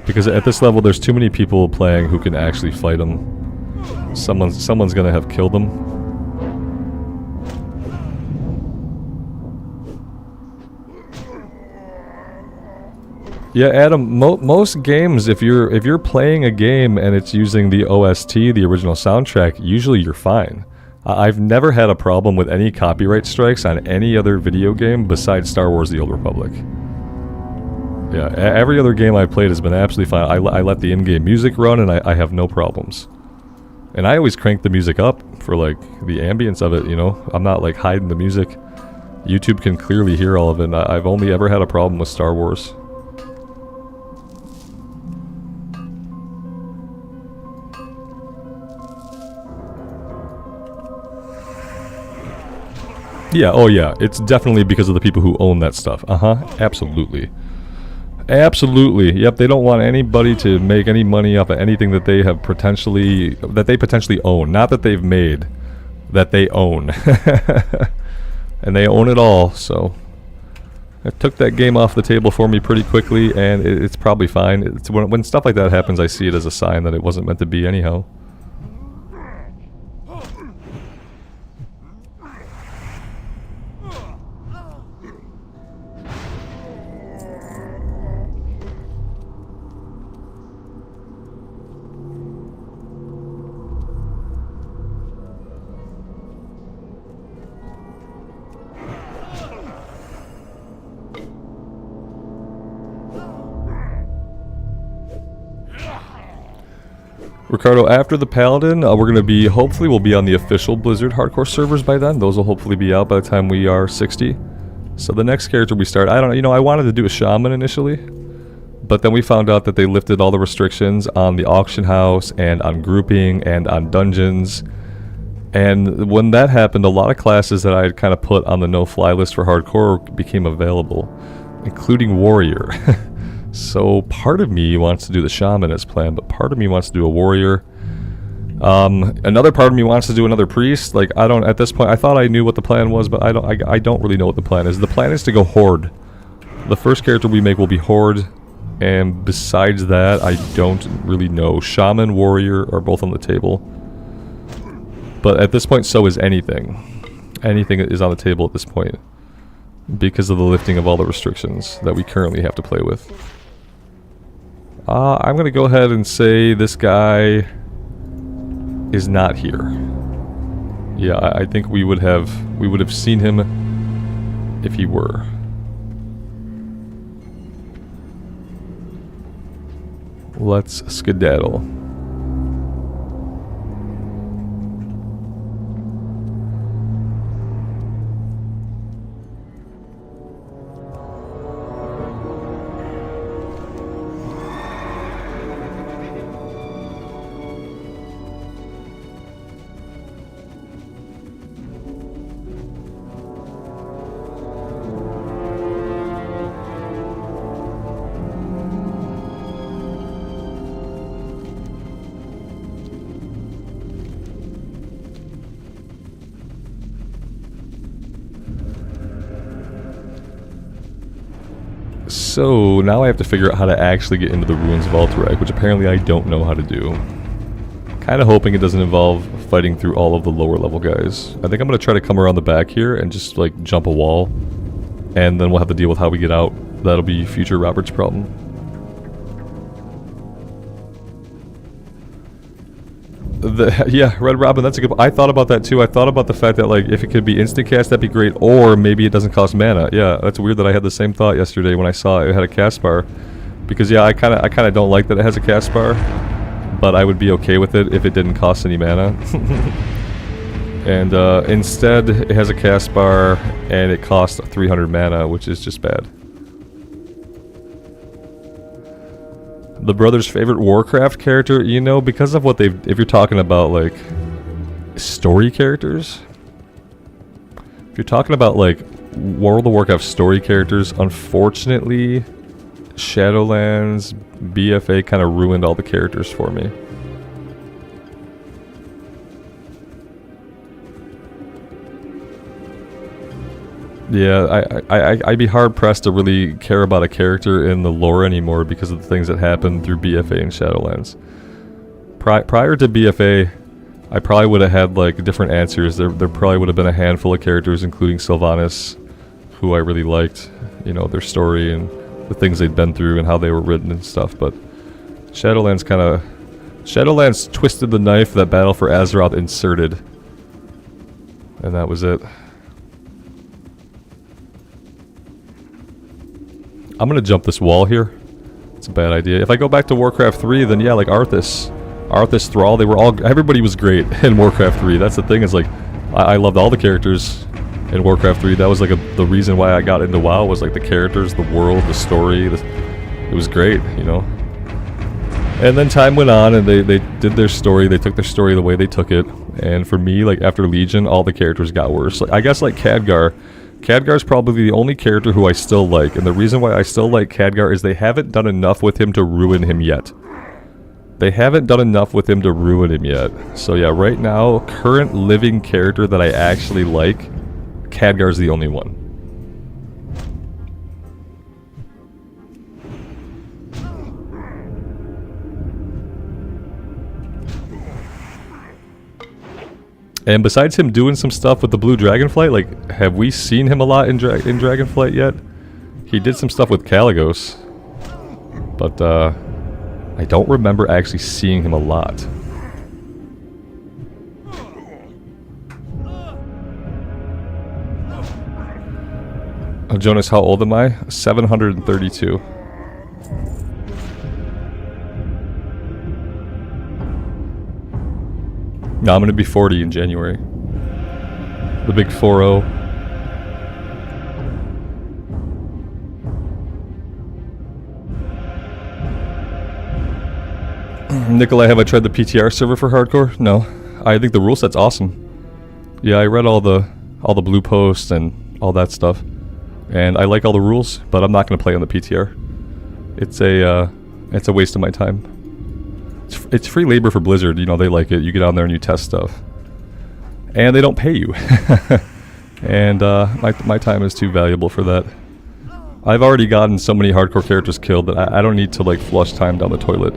Because at this level, there's too many people playing who can actually fight them. Someone's going to have killed them. Yeah, Adam, most games, if you're playing a game and it's using the OST, the original soundtrack, usually you're fine. I've never had a problem with any copyright strikes on any other video game besides Star Wars: The Old Republic. Yeah, every other game I've played has been absolutely fine. I let the in-game music run, and I have no problems. And I always crank the music up for, like, the ambience of it, you know? I'm not, like, hiding the music. YouTube can clearly hear all of it, and I've only ever had a problem with Star Wars. Yeah, oh yeah, it's definitely because of the people who own that stuff. Absolutely. Absolutely. Yep, they don't want anybody to make any money off of anything that they have potentially own. Not that they've made, that they own. And they own it all, so it took that game off the table for me pretty quickly, and it's probably fine. It's when stuff like that happens, I see it as a sign that it wasn't meant to be anyhow. Ricardo, after the Paladin, we're going to be, hopefully we'll be on the official Blizzard hardcore servers by then. Those will hopefully be out by the time we are 60. So the next character we start, I don't know, you know, I wanted to do a shaman initially, but then we found out that they lifted all the restrictions on the auction house and on grouping and on dungeons. And when that happened, a lot of classes that I had kind of put on the no-fly list for hardcore became available, including warrior. So part of me wants to do the shaman as planned, but part of me wants to do a warrior. Another part of me wants to do another priest. Like, I don't, at this point, I thought I knew what the plan was, but I don't really know what the plan is. The plan is to go horde. The first character we make will be horde, and besides that, I don't really know. Shaman, warrior are both on the table. But at this point, so is anything. Anything is on the table at this point, because of the lifting of all the restrictions that we currently have to play with. I'm going to go ahead and say this guy is not here. Yeah, I think we would have seen him if he were. Let's skedaddle. So now I have to figure out how to actually get into the ruins of Alterac, which apparently I don't know how to do. Kind of hoping it doesn't involve fighting through all of the lower level guys. I think I'm going to try to come around the back here and just like jump a wall. And then we'll have to deal with how we get out. That'll be future Robert's problem. Yeah, Red Robin, that's a good... I thought about that too. I thought about the fact that like if it could be instant cast, that'd be great. Or maybe it doesn't cost mana. Yeah, that's weird that I had the same thought yesterday when I saw it had a cast bar. Because yeah, I kind of don't like that it has a cast bar. But I would be okay with it if it didn't cost any mana. And instead, it has a cast bar and it costs 300 mana, which is just bad. The brother's favorite Warcraft character, you know, because of what they've... If you're talking about, like, story characters... If you're talking about, like, World of Warcraft story characters, unfortunately, Shadowlands, BFA kind of ruined all the characters for me. Yeah, I'd be hard-pressed to really care about a character in the lore anymore because of the things that happened through BFA and Shadowlands. Prior to BFA, I probably would have had, like, different answers. There probably would have been a handful of characters, including Sylvanas, who I really liked, you know, their story and the things they'd been through and how they were written and stuff, but Shadowlands kind of... Shadowlands twisted the knife that Battle for Azeroth inserted. And that was it. I'm gonna jump this wall here. It's a bad idea. If I go back to Warcraft 3, then yeah, like Arthas, Thrall, they were all... Everybody was great in Warcraft 3. That's the thing, is like, I loved all the characters in Warcraft 3. That was like the reason why I got into WoW, was like the characters, the world, the story. It was great, you know. And then time went on and they did their story. They took their story the way they took it. And for me, like after Legion, all the characters got worse. Like, I guess like Khadgar's probably the only character who I still like, and the reason why I still like Khadgar is they haven't done enough with him to ruin him yet. They haven't done enough with him to ruin him yet. So yeah, right now, current living character that I actually like, Khadgar's the only one. And besides him doing some stuff with the blue dragonflight, like, have we seen him a lot in Dragonflight yet? He did some stuff with Kalecgos, but I don't remember actually seeing him a lot. Oh, Jonas, how old am I? 732. No, I'm gonna be 40 in January. The big 4-0. Nikolai, have I tried the PTR server for hardcore? No. I think the rule set's awesome. Yeah, I read all the blue posts and all that stuff. And I like all the rules, but I'm not gonna play on the PTR. It's a waste of my time. It's free labor for Blizzard, you know, they like it. You get on there and you test stuff. And they don't pay you. And my time is too valuable for that. I've already gotten so many hardcore characters killed that I don't need to like flush time down the toilet.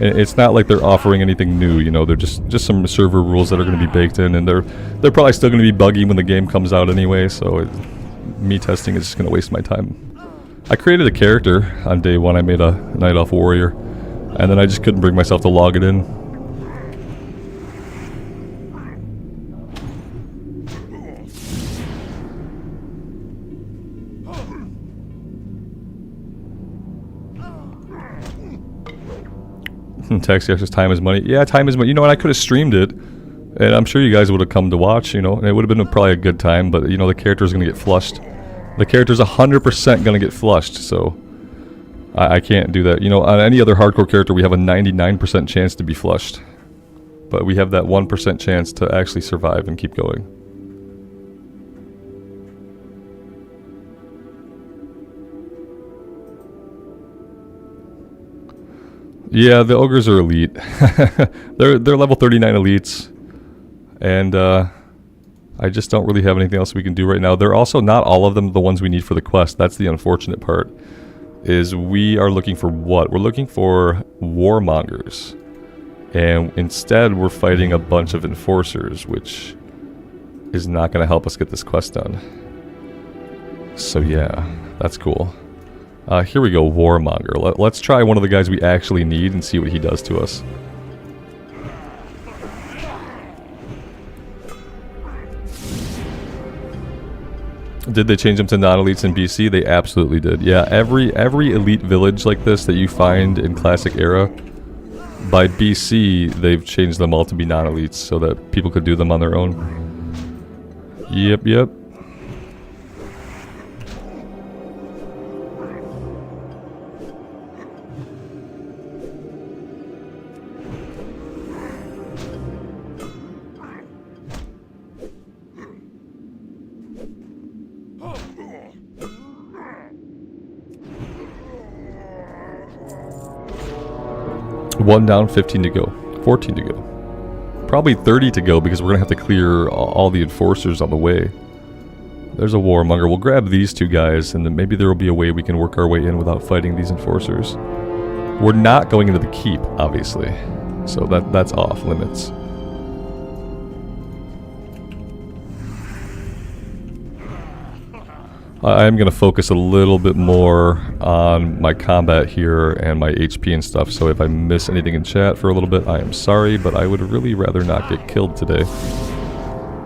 It's not like they're offering anything new, you know, they're just some server rules that are going to be baked in, and they're probably still going to be buggy when the game comes out anyway, so me testing is just going to waste my time. I created a character on day one. I made a Night Elf Warrior. And then I just couldn't bring myself to log it in. Taxi says time is money. Yeah, time is money. You know what? I could have streamed it, and I'm sure you guys would have come to watch, you know, and it would have been probably a good time, but, you know, the character's going to get flushed. The character's 100% going to get flushed, so... I can't do that. You know, on any other hardcore character, we have a 99% chance to be flushed. But we have that 1% chance to actually survive and keep going. Yeah, the ogres are elite. they're level 39 elites. And I just don't really have anything else we can do right now. They're also not all of them the ones we need for the quest. That's the unfortunate part. Is we are looking for what? We're looking for warmongers. And instead we're fighting a bunch of enforcers, which is not going to help us get this quest done. So yeah, that's cool. Here we go, warmonger. Let's try one of the guys we actually need and see what he does to us. Did they change them to non-elites in BC? They absolutely did. Yeah, every elite village like this that you find in Classic Era, by BC, they've changed them all to be non-elites so that people could do them on their own. Yep, yep. One down, 15 to go. 14 to go. Probably 30 to go because we're going to have to clear all the enforcers on the way. There's a warmonger. We'll grab these two guys and then maybe there will be a way we can work our way in without fighting these enforcers. We're not going into the keep, obviously. So that's off limits. I am going to focus a little bit more on my combat here and my HP and stuff, so if I miss anything in chat for a little bit, I am sorry, but I would really rather not get killed today.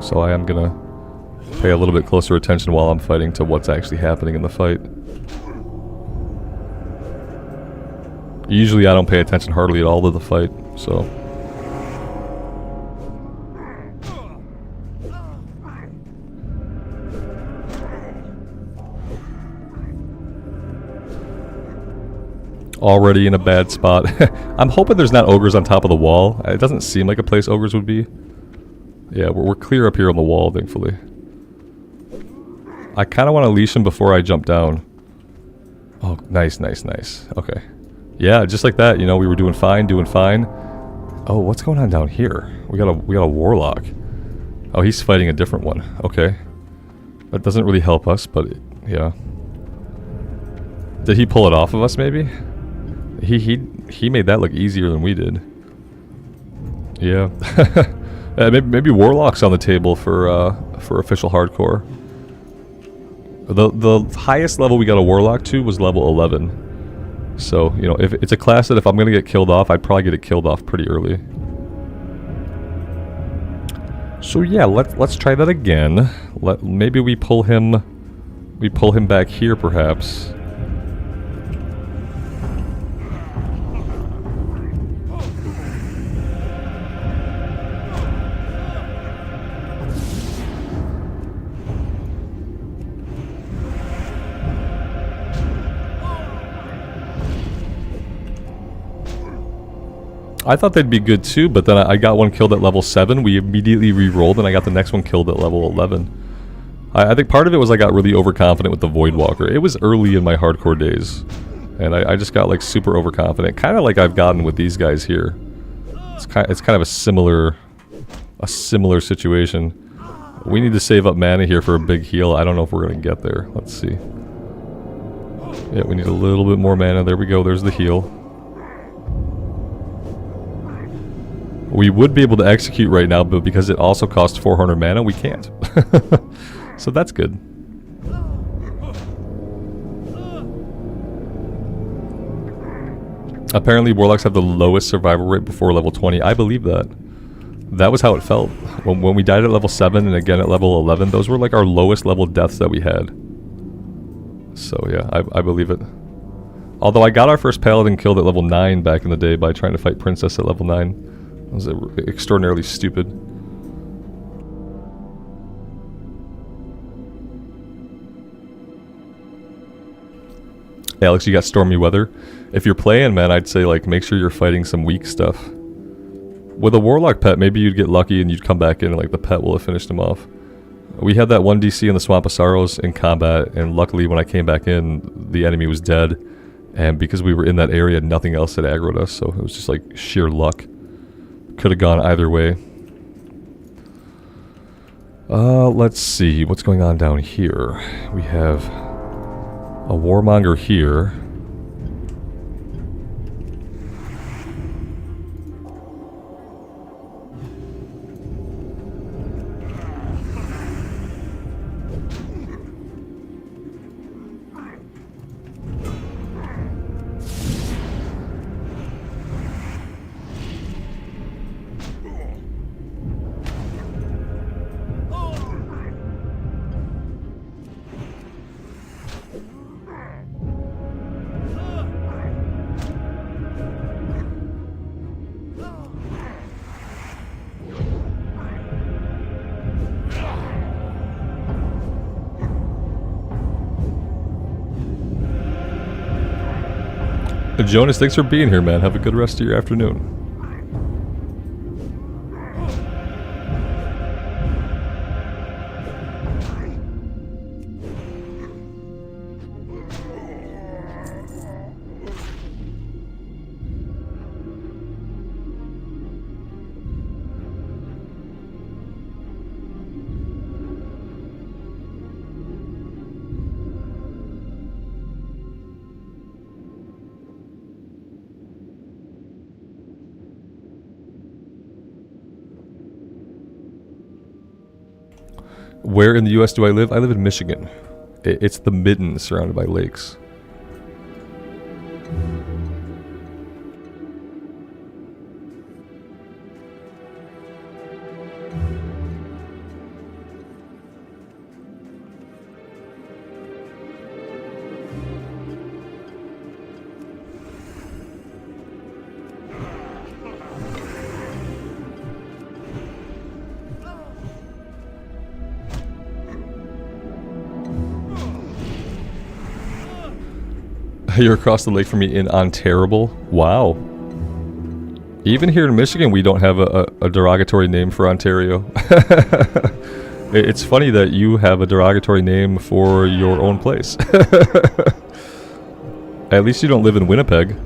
So I am going to pay a little bit closer attention while I'm fighting to what's actually happening in the fight. Usually I don't pay attention hardly at all to the fight, so... Already in a bad spot. I'm hoping there's not ogres on top of the wall. It doesn't seem like a place ogres would be. Yeah, we're clear up here on the wall, thankfully. I kind of want to leash him before I jump down. Oh, nice, nice, nice. Okay. Yeah, just like that, you know, we were doing fine, Oh, what's going on down here? We got a warlock. Oh, he's fighting a different one. Okay. That doesn't really help us, but yeah. Did he pull it off of us, maybe? He made that look easier than we did. Yeah. maybe Warlock's on the table for official hardcore. The highest level we got a Warlock to was level 11. So, you know, if it's a class that if I'm gonna get killed off, I'd probably get it killed off pretty early. So yeah, let's try that again. Maybe we pull him back here perhaps. I thought they'd be good too, but then I got one killed at level 7. We immediately re-rolled and I got the next one killed at level 11. I think part of it was I got really overconfident with the Voidwalker. It was early in my hardcore days. And I just got like super overconfident. Kind of like I've gotten with these guys here. It's kind of a similar situation. We need to save up mana here for a big heal. I don't know if we're going to get there. Let's see. Yeah, we need a little bit more mana. There we go. There's the heal. We would be able to execute right now, but because it also costs 400 mana, we can't. So that's good. Apparently, Warlocks have the lowest survival rate before level 20. I believe that. That was how it felt. When we died at level 7 and again at level 11, those were like our lowest level deaths that we had. So yeah, I believe it. Although I got our first Paladin killed at level 9 back in the day by trying to fight Princess at level 9. That was extraordinarily stupid. Alex, you got stormy weather. If you're playing, man, I'd say like make sure you're fighting some weak stuff. With a Warlock pet, maybe you'd get lucky and you'd come back in and like the pet will have finished him off. We had that one DC in the Swamp of Sorrows in combat, and luckily when I came back in, the enemy was dead. And because we were in that area, nothing else had aggroed us, so it was just like sheer luck. Could have gone either way. Let's see what's going on down here. We have a warmonger here. Jonas, thanks for being here, man. Have a good rest of your afternoon. Where in the U.S. do I live? I live in Michigan. It's the Midden, surrounded by lakes. You're across the lake from me in Ontario. Wow. Even here in Michigan, we don't have a derogatory name for Ontario. It's funny that you have a derogatory name for your own place. At least you don't live in Winnipeg.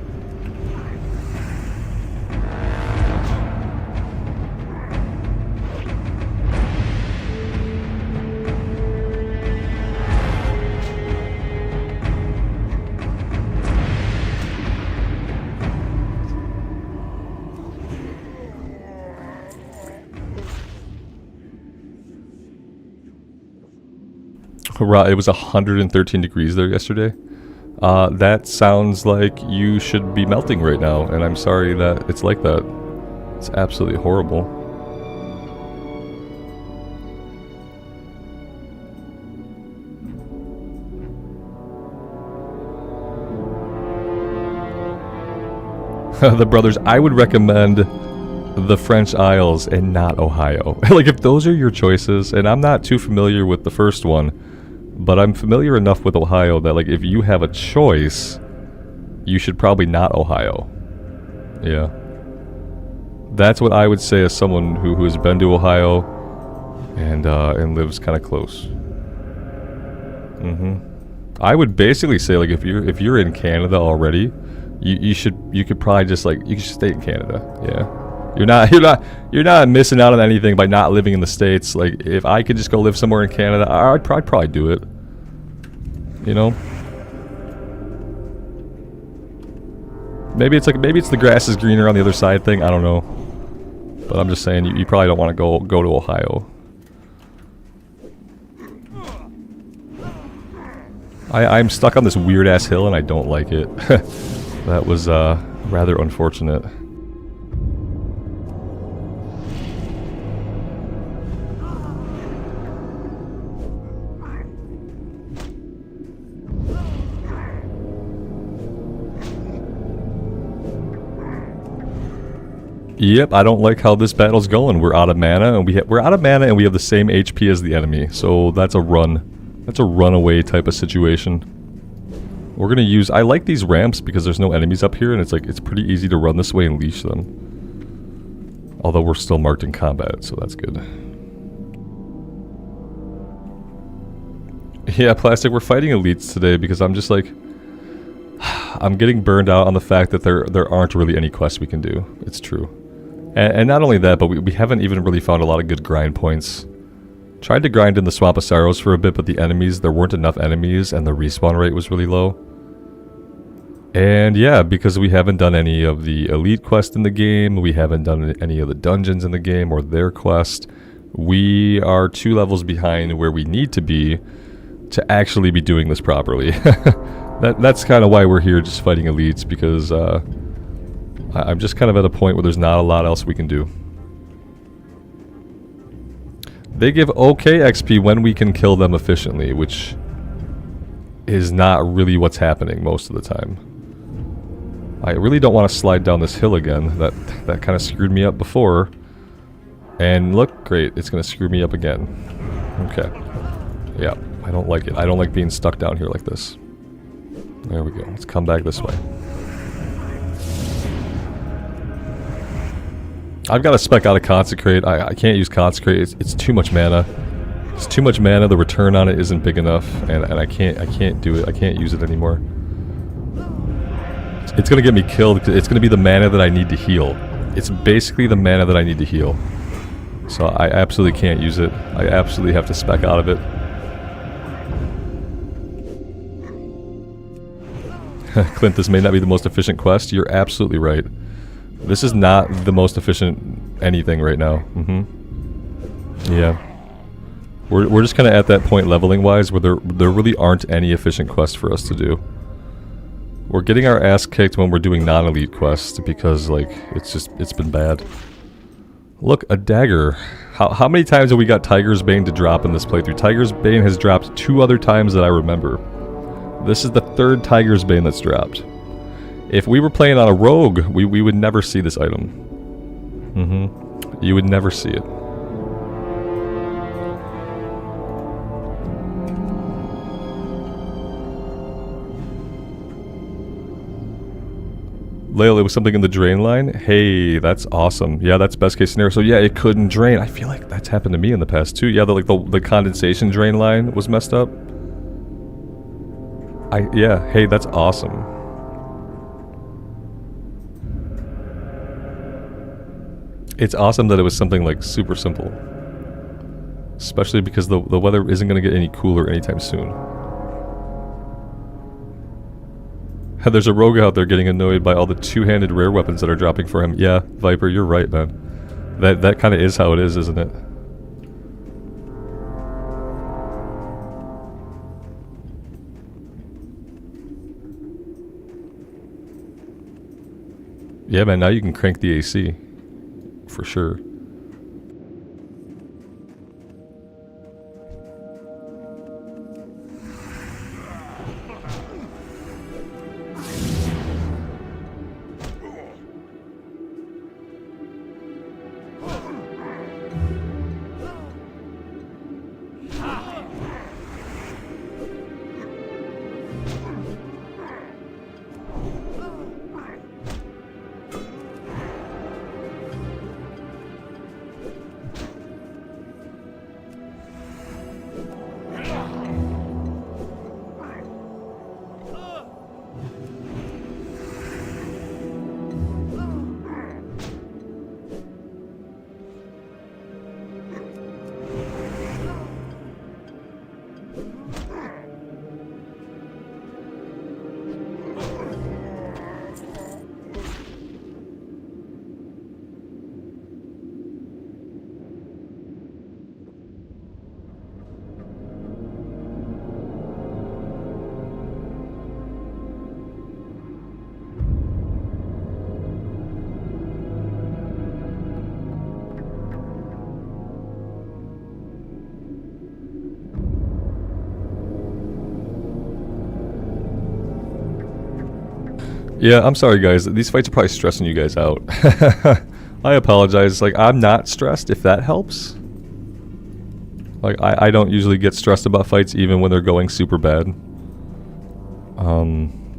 It was 113 degrees there yesterday. That sounds like you should be melting right now, and I'm sorry that it's like that. It's absolutely horrible. The brothers, I would recommend the French Isles and not Ohio. Like, if those are your choices, and I'm not too familiar with the first one, but I'm familiar enough with Ohio that, like, if you have a choice, you should probably not Ohio. Yeah. That's what I would say as someone who has been to Ohio and lives kind of close. I would basically say, like, if you're in Canada already, you could probably just, like, you should stay in Canada. Yeah. You're not missing out on anything by not living in the States. Like, if I could just go live somewhere in Canada, I'd probably do it. You know? Maybe it's the grass is greener on the other side thing, I don't know. But I'm just saying, you probably don't want to go to Ohio. I'm stuck on this weird ass hill and I don't like it. That was rather unfortunate. Yep, I don't like how this battle's going. We're out of mana, and we're out of mana, and we have the same HP as the enemy. So that's a run. That's a runaway type of situation. We're gonna use. I like these ramps because there's no enemies up here, and it's like it's pretty easy to run this way and leash them. Although we're still marked in combat, so that's good. Yeah, Plastic. We're fighting elites today because I'm just like, I'm getting burned out on the fact that there aren't really any quests we can do. It's true. And not only that, but we haven't even really found a lot of good grind points Tried to grind in the Swamp of Sorrows for a bit, but the enemies, there weren't enough enemies, and the respawn rate was really low. And yeah, because we haven't done any of the elite quest in the game, we haven't done any of the dungeons in the game or their quest, we are 2 levels behind where we need to be to actually be doing this properly. That's kind of why we're here just fighting elites, because I'm just kind of at a point where there's not a lot else we can do. They give okay XP when we can kill them efficiently, which is not really what's happening most of the time. I really don't want to slide down this hill again. That kind of screwed me up before. And look, great, it's going to screw me up again. Okay. Yeah, I don't like it. I don't like being stuck down here like this. There we go. Let's come back this way. I've got to spec out of Consecrate. I can't use Consecrate. It's too much mana. It's too much mana. The return on it isn't big enough, and I can't do it. I can't use it anymore. It's gonna get me killed. It's gonna be the mana that I need to heal. It's basically the mana that I need to heal. So I absolutely can't use it. I absolutely have to spec out of it. Clint, this may not be the most efficient quest. You're absolutely right. This is not the most efficient anything right now. Yeah. We're just kind of at that point leveling wise where there really aren't any efficient quests for us to do. We're getting our ass kicked when we're doing non-elite quests because, like, it's been bad. Look, a dagger. How many times have we got Tiger's Bane to drop in this playthrough? Tiger's Bane has dropped 2 other times that I remember. This is the 3rd Tiger's Bane that's dropped. If we were playing on a rogue, we would never see this item. You would never see it. Layla, was something in the drain line? Hey, that's awesome. Yeah, that's best case scenario. So yeah, it couldn't drain. I feel like that's happened to me in the past too. Yeah, the condensation drain line was messed up. Yeah, hey, that's awesome. It's awesome that it was something like super simple. Especially because the weather isn't going to get any cooler anytime soon. There's a rogue out there getting annoyed by all the 2-handed rare weapons that are dropping for him. Yeah, Viper, you're right, man. That kind of is how it is, isn't it? Yeah, man, now you can crank the AC. For sure. Yeah, I'm sorry guys, these fights are probably stressing you guys out. I apologize, like, I'm not stressed, if that helps. Like, I don't usually get stressed about fights even when they're going super bad.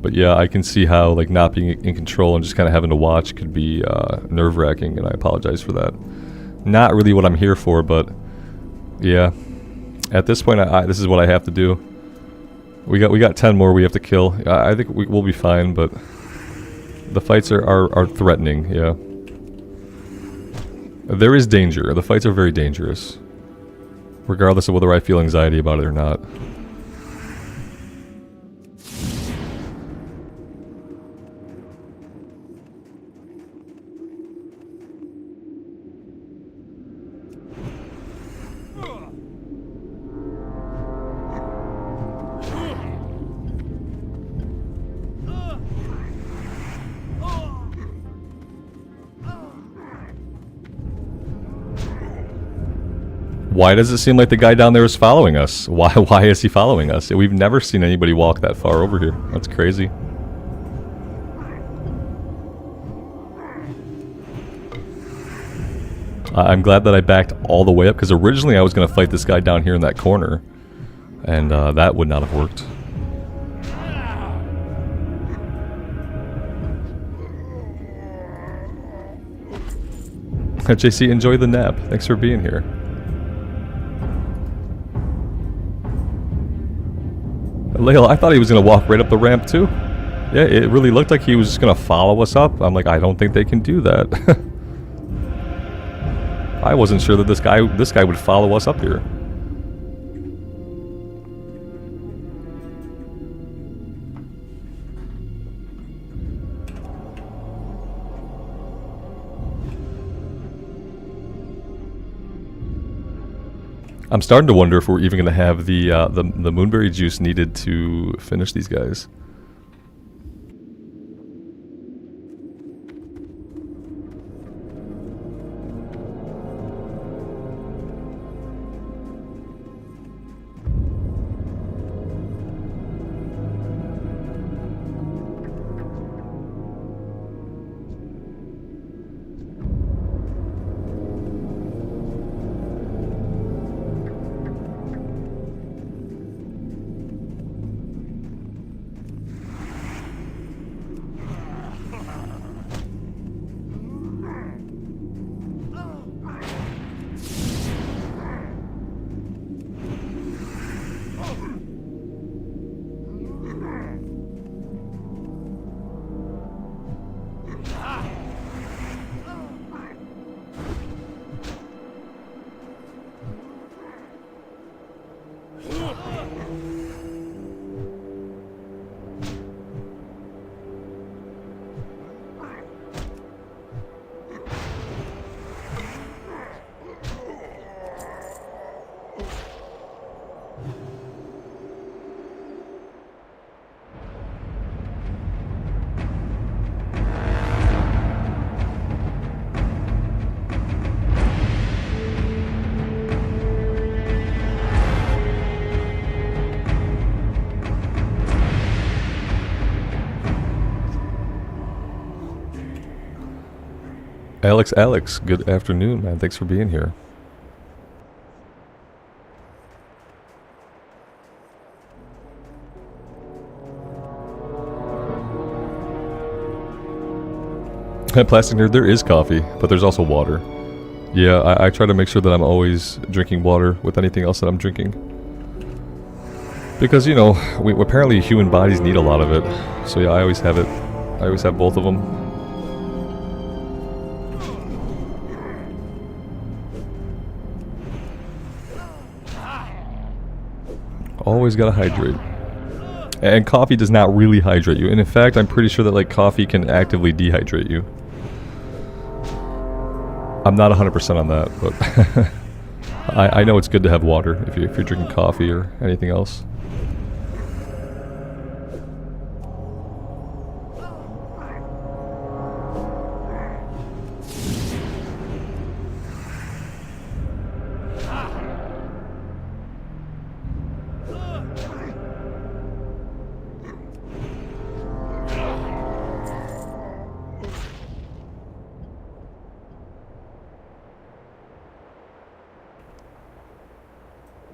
But yeah, I can see how, like, not being in control and just kind of having to watch could be nerve-wracking, and I apologize for that. Not really what I'm here for, but yeah. At this point, this is what I have to do. We got 10 more we have to kill. I think we'll be fine, but the fights are threatening, yeah. There is danger. The fights are very dangerous. regardless of whether I feel anxiety about it or not. Why does it seem like the guy down there is following us? Why is he following us? We've never seen anybody walk that far over here. That's crazy. I'm glad that I backed all the way up, because originally I was going to fight this guy down here in that corner. And that would not have worked. JC, enjoy the nap. Thanks for being here. Lael, I thought he was going to walk right up the ramp too. Yeah, it really looked like he was just going to follow us up. I'm like, I don't think they can do that. I wasn't sure that this guy would follow us up here. I'm starting to wonder if we're even going to have the moonberry juice needed to finish these guys. Alex, good afternoon, man. Thanks for being here. Plastic Nerd, there is coffee, but there's also water. Yeah, I try to make sure that I'm always drinking water with anything else that I'm drinking. Because, you know, apparently human bodies need a lot of it. So yeah, I always have it. I always have both of them. Always gotta hydrate. And coffee does not really hydrate you. And in fact, I'm pretty sure that like coffee can actively dehydrate you. I'm not 100% on that, but I know it's good to have water if you're drinking coffee or anything else.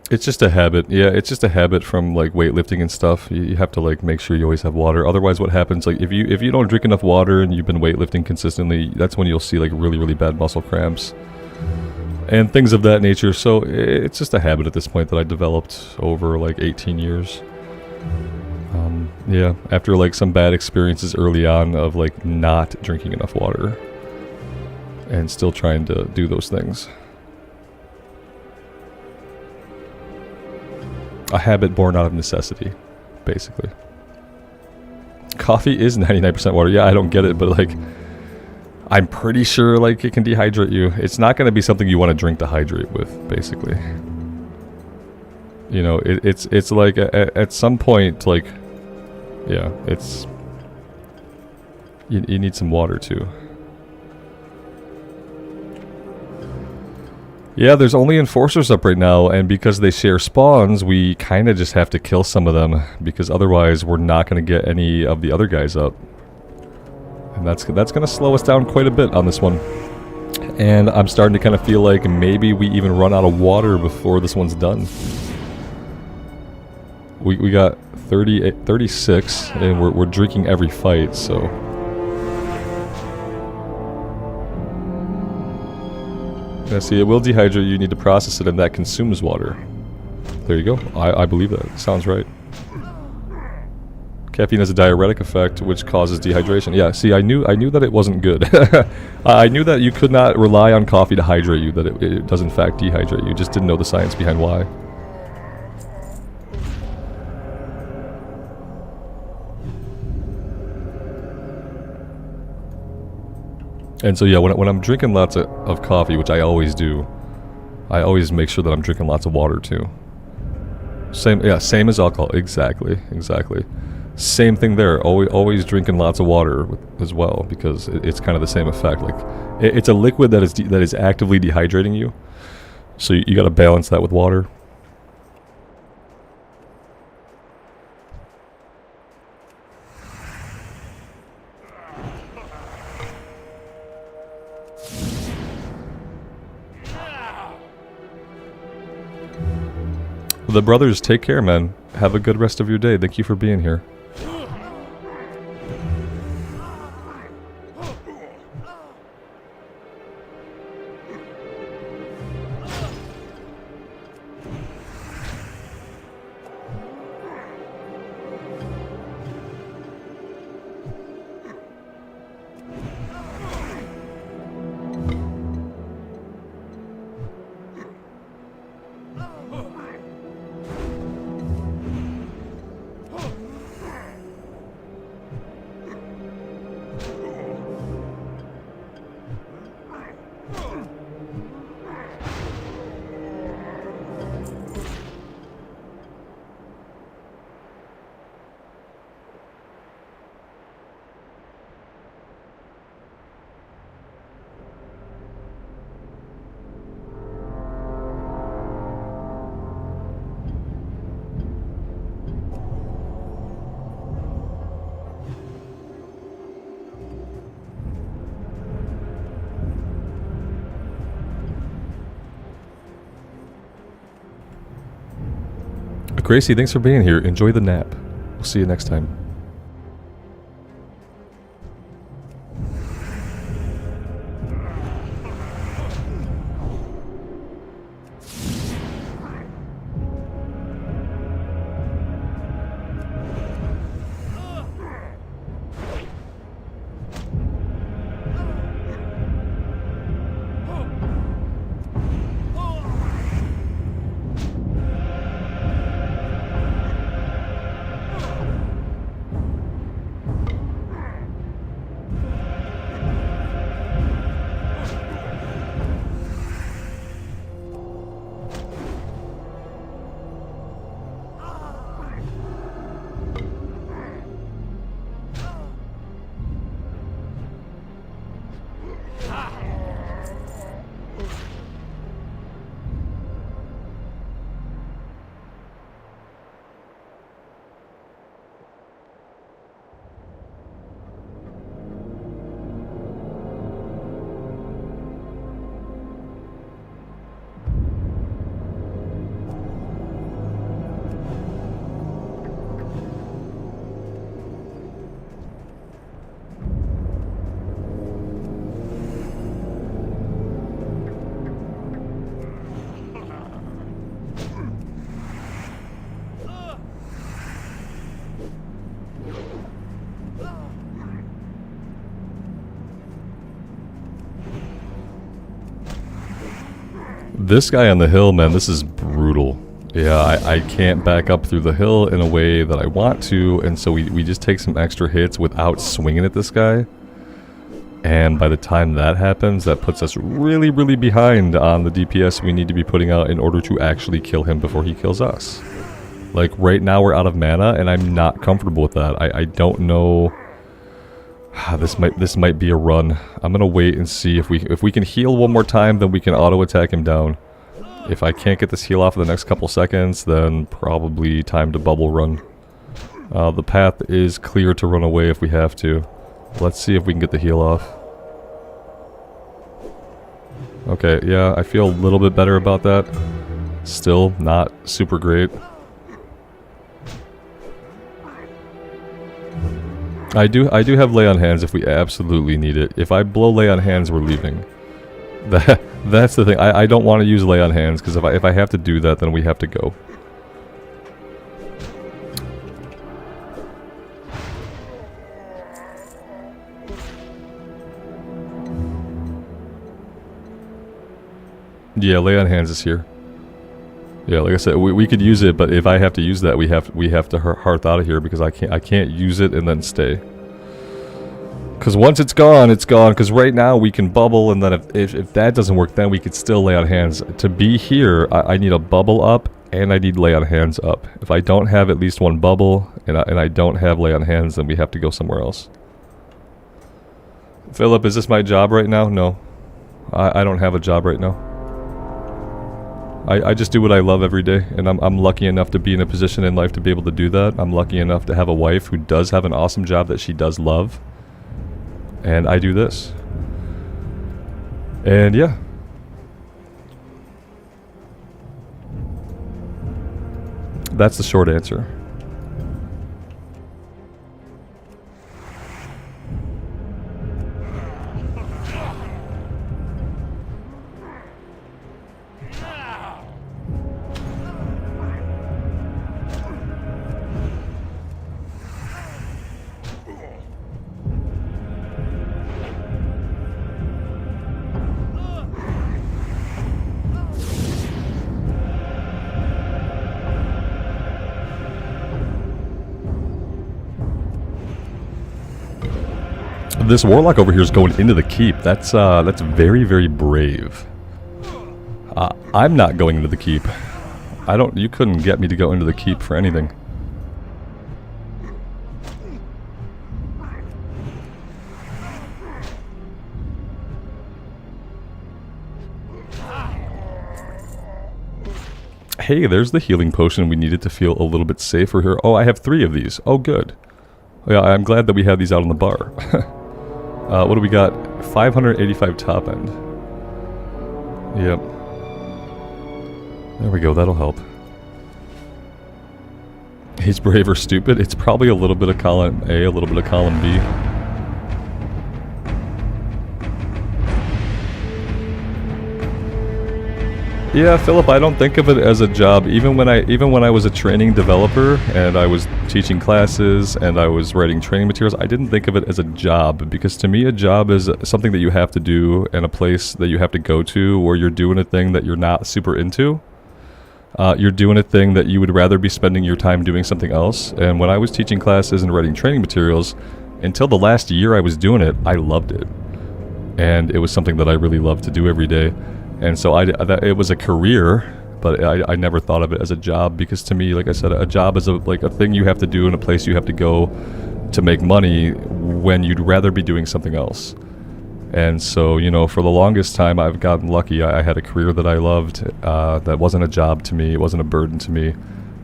It's just a habit. Yeah, it's just a habit from like weightlifting and stuff. You have to like make sure you always have water. Otherwise what happens, like if you don't drink enough water and you've been weightlifting consistently, that's when you'll see like really bad muscle cramps and things of that nature. So it's just a habit at this point that I developed over like 18 years. Yeah, after like some bad experiences early on of like not drinking enough water and still trying to do those things. A habit born out of necessity, basically. Coffee is 99% water. Yeah, I don't get it, but like, I'm pretty sure like it can dehydrate you. It's not going to be something you want to drink to hydrate with, basically. You know, it's like at some point, like, yeah, it's you need some water too. Yeah, there's only enforcers up right now, and because they share spawns, we kind of just have to kill some of them, because otherwise we're not going to get any of the other guys up. And that's going to slow us down quite a bit on this one. And I'm starting to kind of feel like maybe we even run out of water before this one's done. We got 36, and we're drinking every fight, so... Yeah, see, it will dehydrate you, need to process it, and that consumes water. There you go. I believe that. Sounds right. Caffeine has a diuretic effect, which causes dehydration. Yeah, see, I knew that it wasn't good. I knew that you could not rely on coffee to hydrate you, that it does in fact dehydrate you. Just didn't know the science behind why. And so yeah, when I'm drinking lots of coffee, which I always do, I always make sure that I'm drinking lots of water too. Same as alcohol. Exactly. Same thing there. Always drinking lots of water as well, because it's kind of the same effect. Like it's a liquid that is actively dehydrating you, so you got to balance that with water. The brothers, take care, man. Have a good rest of your day. Thank you for being here. Gracie, thanks for being here. Enjoy the nap. We'll see you next time. This guy on the hill, man, this is brutal. Yeah, I can't back up through the hill in a way that I want to, and so we just take some extra hits without swinging at this guy. And by the time that happens, that puts us really, really behind on the DPS we need to be putting out in order to actually kill him before he kills us. Like, right now we're out of mana, and I'm not comfortable with that. I don't know... This might be a run. I'm gonna wait and see if we can heal one more time, then we can auto-attack him down. If I can't get this heal off in the next couple seconds, then probably time to bubble run. The path is clear to run away if we have to. Let's see if we can get the heal off. Okay, yeah, I feel a little bit better about that. Still not super great. I do have lay on hands if we absolutely need it. If I blow lay on hands, we're leaving. That's the thing. I don't want to use lay on hands because if I have to do that, then we have to go. Yeah, lay on hands is here. Yeah, like I said, we could use it, but if I have to use that, we have to hearth out of here because I can't use it and then stay. Because once it's gone, it's gone. Because right now we can bubble, and then if that doesn't work, then we could still lay on hands. To be here, I need a bubble up, and I need lay on hands up. If I don't have at least one bubble, and I don't have lay on hands, then we have to go somewhere else. Philip, is this my job right now? No. I don't have a job right now. I just do what I love every day, and I'm lucky enough to be in a position in life to be able to do that. I'm lucky enough to have a wife who does have an awesome job that she does love. And I do this. And yeah. That's the short answer. This warlock over here is going into the keep. That's very, very brave. I'm not going into the keep. You couldn't get me to go into the keep for anything. Hey, there's the healing potion we needed to feel a little bit safer here. Oh, I have 3 of these. Oh, good. Yeah, I'm glad that we have these out on the bar. What do we got? 585 top end. Yep. There we go, that'll help. He's brave or stupid? It's probably a little bit of column A, a little bit of column B. Yeah, Philip, I don't think of it as a job. Even when I was a training developer and I was teaching classes and I was writing training materials, I didn't think of it as a job, because to me a job is something that you have to do and a place that you have to go to where you're doing a thing that you're not super into. You're doing a thing that you would rather be spending your time doing something else. And when I was teaching classes and writing training materials, until the last year I was doing it, I loved it. And it was something that I really loved to do every day. And so it was a career, but I never thought of it as a job, because to me, like I said, a job is like a thing you have to do and a place you have to go to make money when you'd rather be doing something else. And so, you know, for the longest time I've gotten lucky. I had a career that I loved, that wasn't a job to me, it wasn't a burden to me,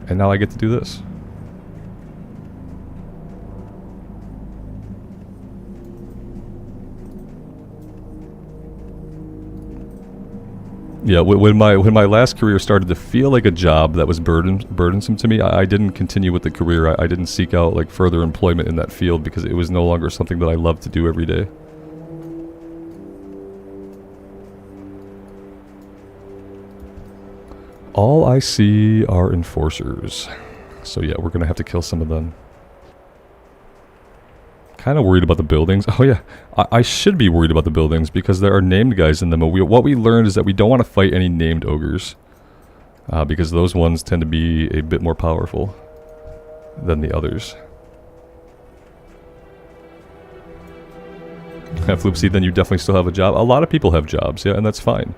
and now I get to do this. Yeah, when my last career started to feel like a job that was burdensome to me, I didn't continue with the career. I didn't seek out like further employment in that field because it was no longer something that I loved to do every day. All I see are enforcers. So yeah, we're gonna have to kill some of them. Kind of worried about the buildings. Oh yeah, I should be worried about the buildings because there are named guys in them. What we learned is that we don't want to fight any named ogres. because those ones tend to be a bit more powerful than the others. Floopsy, then you definitely still have a job. A lot of people have jobs, yeah, and that's fine.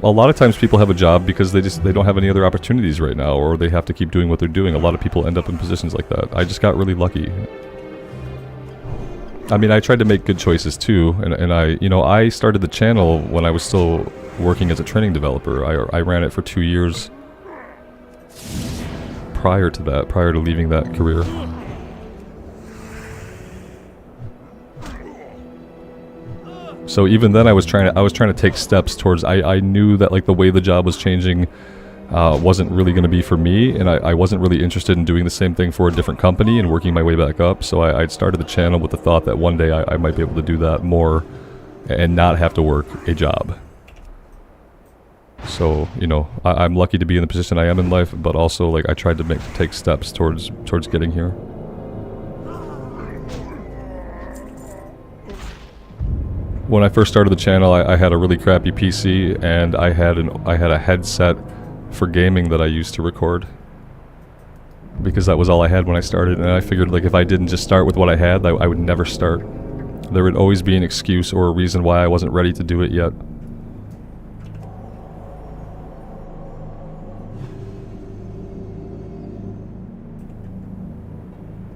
A lot of times people have a job because they don't have any other opportunities right now, or they have to keep doing what they're doing. A lot of people end up in positions like that. I just got really lucky. I mean, I tried to make good choices too, and I started the channel when I was still working as a training developer. I ran it for 2 years prior to that, prior to leaving that career. So even then I was trying to take steps towards, I knew that like the way the job was changing wasn't really going to be for me, and I wasn't really interested in doing the same thing for a different company and working my way back up. So I'd started the channel with the thought that one day I might be able to do that more and not have to work a job. So, you know, I'm lucky to be in the position I am in life, but also like I tried to take steps towards getting here. When I first started the channel, I had a really crappy PC, and I had a headset for gaming that I used to record, because that was all I had when I started. And I figured like if I didn't just start with what I had, I would never start. There would always be an excuse or a reason why I wasn't ready to do it yet.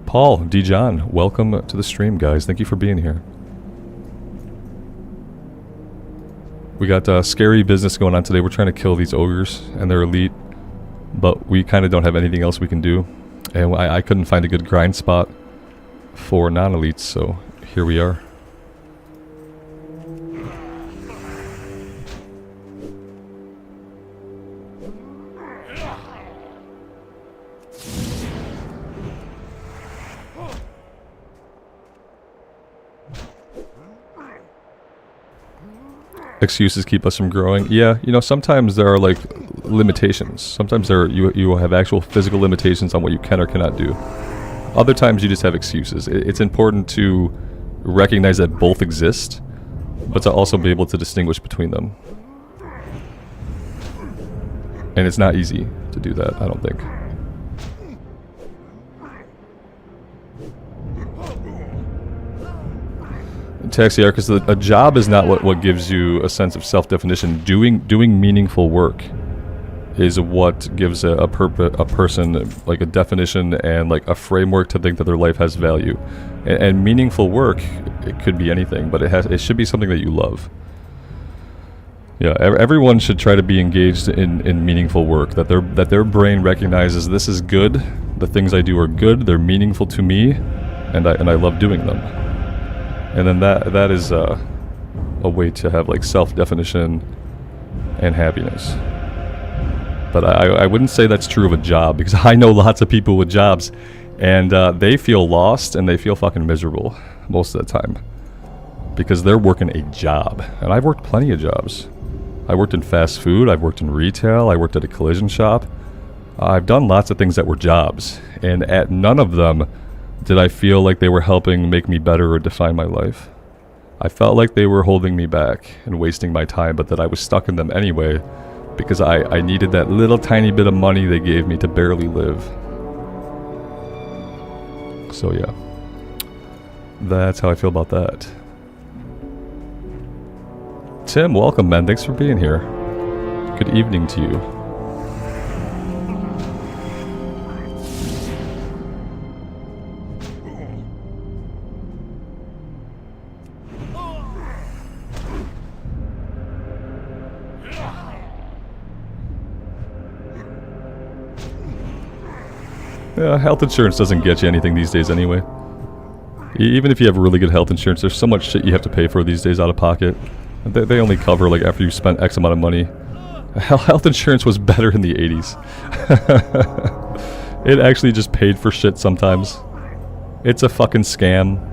Paul D. John, welcome to the stream, guys. Thank you for being here. We got scary business going on today. We're trying to kill these ogres, and they're elite, but we kind of don't have anything else we can do. And I couldn't find a good grind spot for non-elites, so here we are. Excuses keep us from growing. Yeah, you know, sometimes there are like limitations. Sometimes you have actual physical limitations on what you can or cannot do. Other times you just have excuses. It's important to recognize that both exist, but to also be able to distinguish between them. And it's not easy to do that, I don't think. Taxiarchus, a job is not what gives you a sense of self-definition. Doing meaningful work is what gives a person like a definition and like a framework to think that their life has value. And meaningful work, it could be anything, but it should be something that you love. Yeah, everyone should try to be engaged in meaningful work, that their brain recognizes this is good, the things I do are good, they're meaningful to me, and I love doing them. And then that is a way to have like self-definition and happiness. But I wouldn't say that's true of a job, because I know lots of people with jobs, and they feel lost and they feel fucking miserable most of the time, because they're working a job. And I've worked plenty of jobs. I worked in fast food, I've worked in retail, I worked at a collision shop. I've done lots of things that were jobs, and at none of them did I feel like they were helping make me better or define my life. I felt like they were holding me back and wasting my time, but that I was stuck in them anyway, because I needed that little tiny bit of money they gave me to barely live. So yeah, that's how I feel about that. Tim, welcome, man. Thanks for being here. Good evening to you. Yeah, health insurance doesn't get you anything these days anyway. Even if you have really good health insurance, there's so much shit you have to pay for these days out of pocket. They only cover like after you spent X amount of money. Health insurance was better in the 80s. It actually just paid for shit sometimes. It's a fucking scam.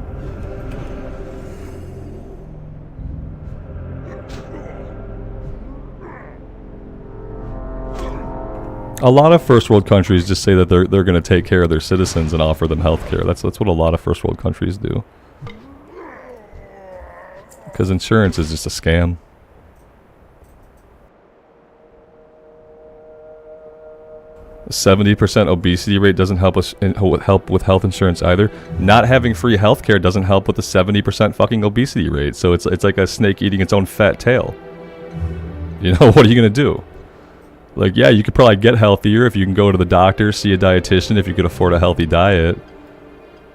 A lot of first world countries just say that they're going to take care of their citizens and offer them health care. That's what a lot of first world countries do. Because insurance is just a scam. 70% obesity rate doesn't help us help with health insurance either. Not having free healthcare doesn't help with the 70% fucking obesity rate. So it's like a snake eating its own fat tail. You know, what are you gonna do? Like, yeah, you could probably get healthier if you can go to the doctor, see a dietitian, if you could afford a healthy diet.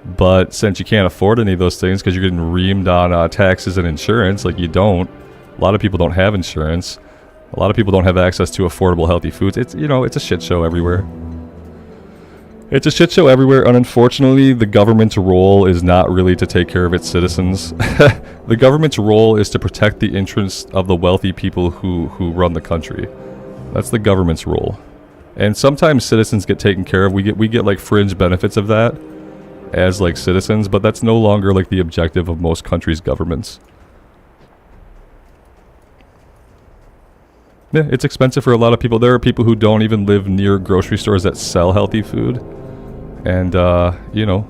But since you can't afford any of those things because you're getting reamed on taxes and insurance, like you don't. A lot of people don't have insurance. A lot of people don't have access to affordable, healthy foods. It's, you know, it's a shit show everywhere. It's a shit show everywhere, and unfortunately, the government's role is not really to take care of its citizens. The government's role is to protect the interests of the wealthy people who run the country. That's the government's role. And sometimes citizens get taken care of. We get like fringe benefits of that as like citizens, but that's no longer like the objective of most countries' governments. Yeah, it's expensive for a lot of people. There are people who don't even live near grocery stores that sell healthy food. And, you know,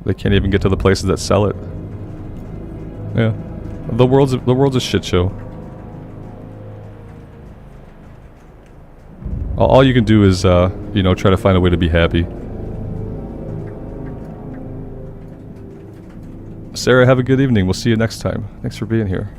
they can't even get to the places that sell it. Yeah. The world's a shit show. All you can do is, you know, try to find a way to be happy. Sarah, have a good evening. We'll see you next time. Thanks for being here.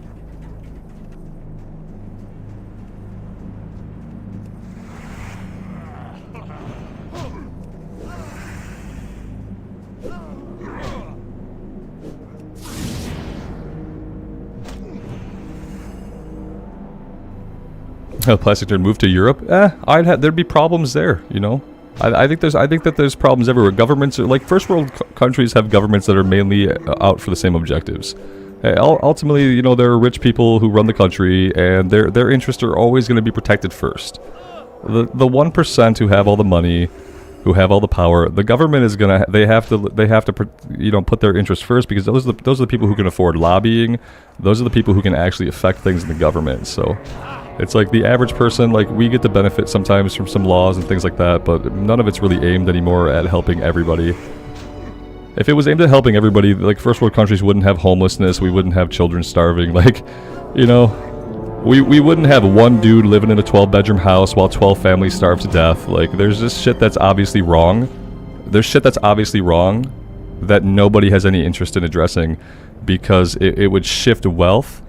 Plastic Nerd moved to Europe. There'd be problems there, you know. I think that there's problems everywhere. Governments are like first world countries have governments that are mainly out for the same objectives. Ultimately, you know, there are rich people who run the country, and their interests are always going to be protected first. The 1% who have all the money, who have all the power, the government is gonna they have to you know, put their interests first, because those are the people who can afford lobbying. Those are the people who can actually affect things in the government. So it's like the average person, like, we get to benefit sometimes from some laws and things like that, but none of it's really aimed anymore at helping everybody. If it was aimed at helping everybody, like, first world countries wouldn't have homelessness, we wouldn't have children starving, like, you know, we wouldn't have one dude living in a 12-bedroom house while 12 families starve to death. Like, there's this shit that's obviously wrong. There's shit that's obviously wrong that nobody has any interest in addressing, because it would shift wealth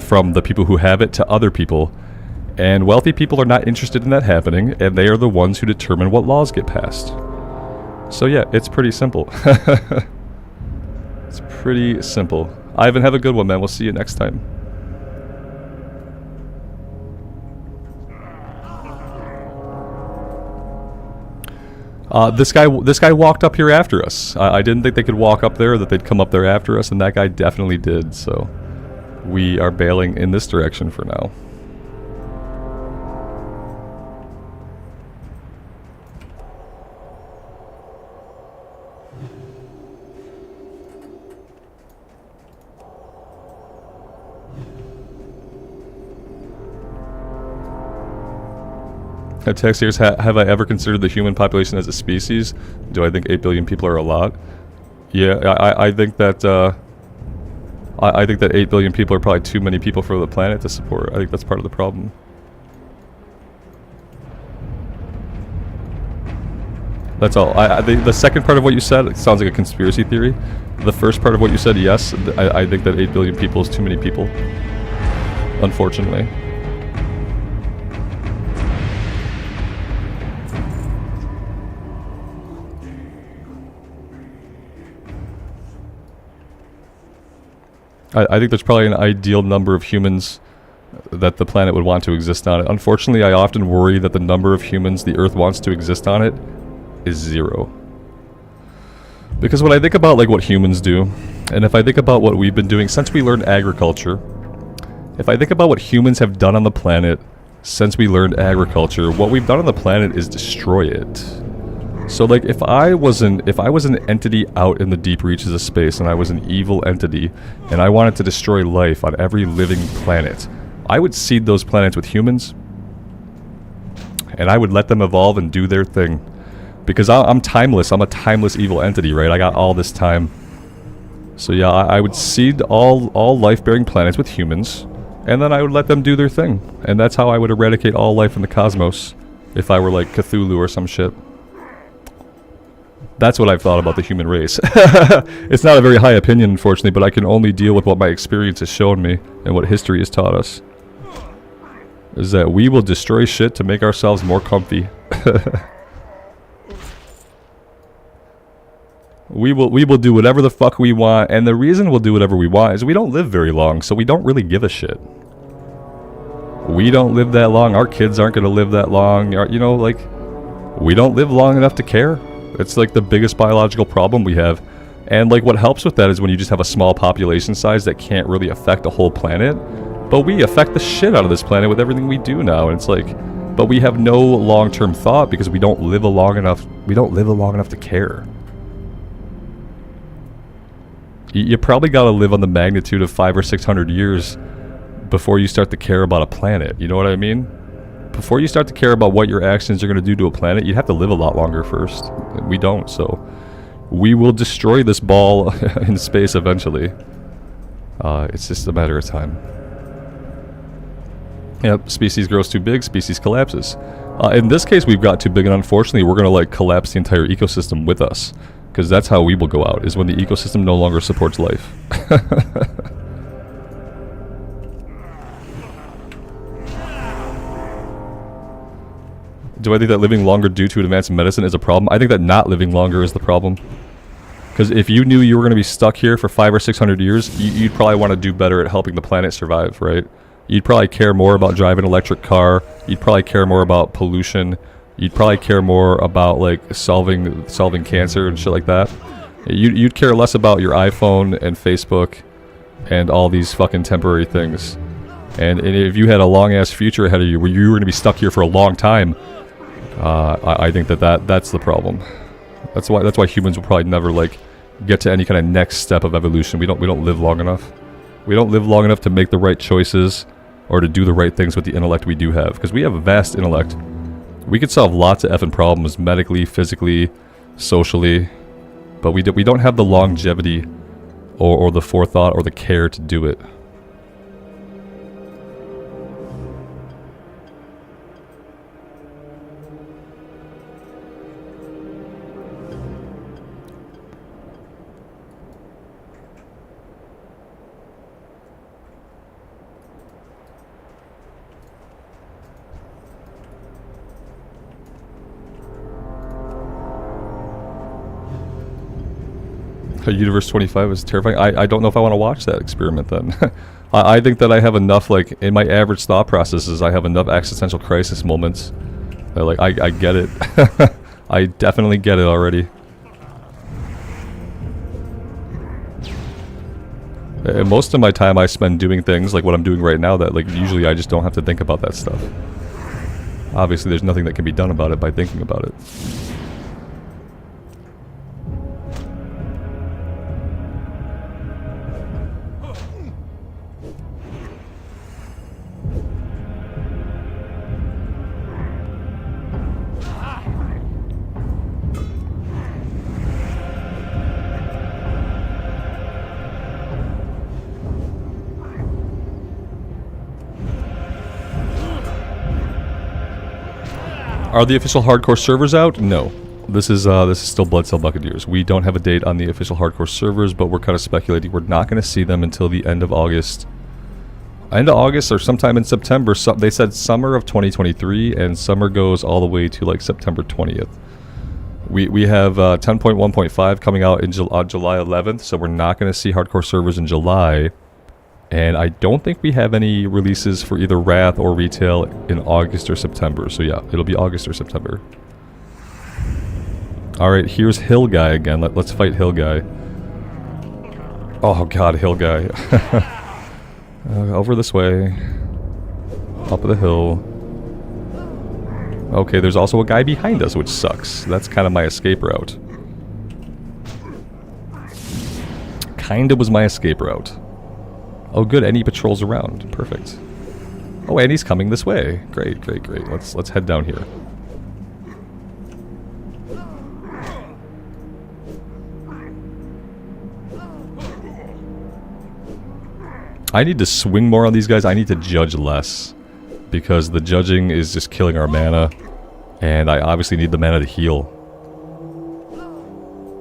from the people who have it to other people, and wealthy people are not interested in that happening, and they are the ones who determine what laws get passed. So yeah, it's pretty simple. It's pretty simple. Ivan, have a good one, man. We'll see you next time. This guy walked up here after us. I didn't think they could walk up there, that they'd come up there after us, and that guy definitely did, so we are bailing in this direction for now. Taxpayers, have I ever considered the human population as a species? Do I think 8 billion people are a lot? Yeah, I think that I think that 8 billion people are probably too many people for the planet to support. I think that's part of the problem. That's all. The second part of what you said, it sounds like a conspiracy theory. The first part of what you said, yes, I think that 8 billion people is too many people. Unfortunately. I think there's probably an ideal number of humans that the planet would want to exist on it. Unfortunately, I often worry that the number of humans the Earth wants to exist on it is 0. Because when I think about, like, what humans do, and if I think about what we've been doing since we learned agriculture, if I think about what humans have done on the planet since we learned agriculture, what we've done on the planet is destroy it. So, like, if I was an entity out in the deep reaches of space, and I was an evil entity, and I wanted to destroy life on every living planet, I would seed those planets with humans, and I would let them evolve and do their thing. Because I'm timeless. I'm a timeless evil entity, right? I got all this time. So yeah, I would seed all life-bearing planets with humans, and then I would let them do their thing. And that's how I would eradicate all life in the cosmos. If I were like Cthulhu or some shit. That's what I've thought about the human race. It's not a very high opinion, unfortunately, but I can only deal with what my experience has shown me and what history has taught us. Is that we will destroy shit to make ourselves more comfy. We will do whatever the fuck we want, and the reason we'll do whatever we want is we don't live very long, so we don't really give a shit. We don't live that long, our kids aren't gonna live that long, you know, like, we don't live long enough to care. It's like the biggest biological problem we have. And like what helps with that is when you just have a small population size that can't really affect a whole planet. But we affect the shit out of this planet with everything we do now. And it's like, but we have no long-term thought because we don't live long enough to care. You probably gotta live on the magnitude of 500 or 600 years before you start to care about a planet. You know what I mean? Before you start to care about what your actions are going to do to a planet, you'd have to live a lot longer first. We don't, so we will destroy this ball in space eventually. It's just a matter of time. Yep, species grows too big, species collapses. In this case, we've got too big, and unfortunately, we're going to like collapse the entire ecosystem with us. Because that's how we will go out, is when the ecosystem no longer supports life. Do I think that living longer due to advanced medicine is a problem? I think that not living longer is the problem. Because if you knew you were going to be stuck here for 500 or 600 years, you'd probably want to do better at helping the planet survive, right? You'd probably care more about driving an electric car. You'd probably care more about pollution. You'd probably care more about like solving cancer and shit like that. You'd care less about your iPhone and Facebook and all these fucking temporary things. And if you had a long ass future ahead of you where you were going to be stuck here for a long time, I think that's the problem. That's why humans will probably never like get to any kind of next step of evolution. We don't live long enough. We don't live long enough to make the right choices or to do the right things with the intellect we do have, because we have a vast intellect. We could solve lots of effing problems medically, physically, socially, but we don't have the longevity or the forethought or the care to do it. Universe 25 is terrifying. I don't know if I want to watch that experiment then. I think that I have enough, like, in my average thought processes, I have enough existential crisis moments that, like, I get it. I definitely get it already. And most of my time I spend doing things like what I'm doing right now that, like, usually I just don't have to think about that stuff. Obviously, there's nothing that can be done about it by thinking about it. Are the official hardcore servers out? No. This is still Bloodsail Buccaneers. We don't have a date on the official hardcore servers, but we're kind of speculating we're not going to see them until the end of August. End of August or sometime in September. So they said summer of 2023, and summer goes all the way to like September 20th. We have 10.1.5 coming out in July 11th, so we're not going to see hardcore servers in July. And I don't think we have any releases for either Wrath or Retail in August or September. So yeah, it'll be August or September. Alright, here's Hill Guy again. Let's fight Hill Guy. Oh god, Hill Guy. Over this way. Up the hill. Okay, there's also a guy behind us, which sucks. That's kind of my escape route. Kinda was my escape route. Oh good, and he patrols around. Perfect. Oh, and he's coming this way. Great, great, great. Let's head down here. I need to swing more on these guys. I need to judge less, because the judging is just killing our mana. And I obviously need the mana to heal.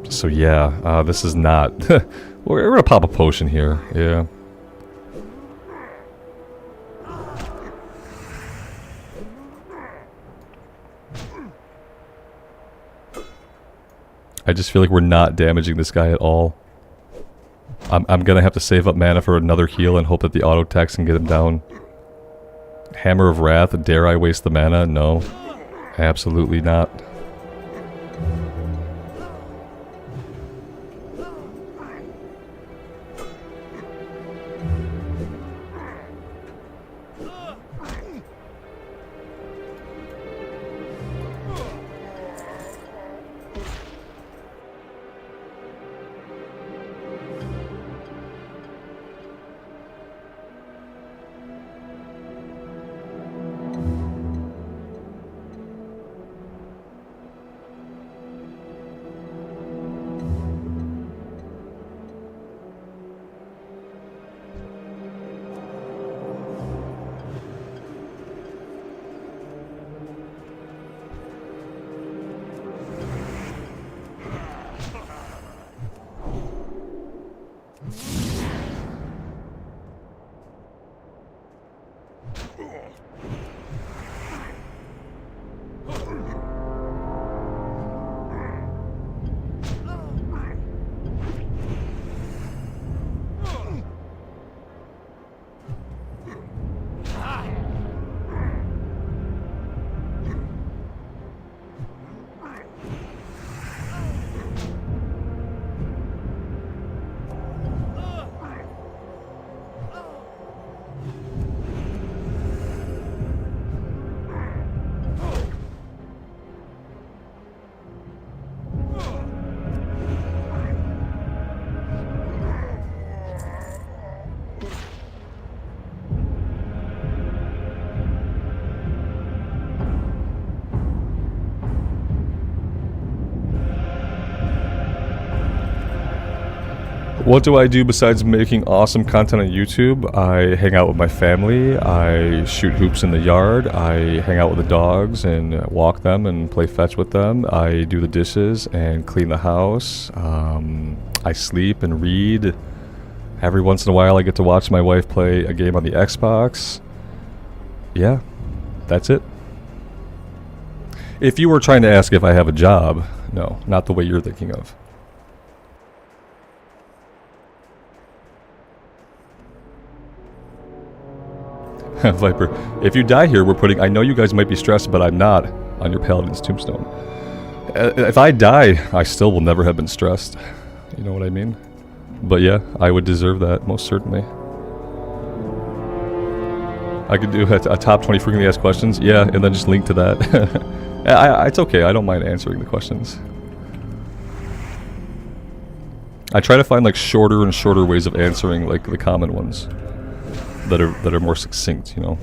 So yeah, this is not... We're gonna pop a potion here, yeah. I just feel like we're not damaging this guy at all. I'm gonna have to save up mana for another heal and hope that the auto attacks can get him down. Hammer of Wrath, dare I waste the mana? No. Absolutely not. What do I do besides making awesome content on YouTube? I hang out with my family, I shoot hoops in the yard, I hang out with the dogs and walk them and play fetch with them, I do the dishes and clean the house, I sleep and read. Every once in a while I get to watch my wife play a game on the Xbox. Yeah, that's it. If you were trying to ask if I have a job, no, not the way you're thinking of. Viper, if you die here, we're putting... I know you guys might be stressed, but I'm not on your Paladin's tombstone. If I die, I still will never have been stressed. You know what I mean? But yeah, I would deserve that, most certainly. I could do a top 20 frequently asked questions. Yeah, and then just link to that. It's okay, I don't mind answering the questions. I try to find like shorter and shorter ways of answering like the common ones. That are more succinct, you know.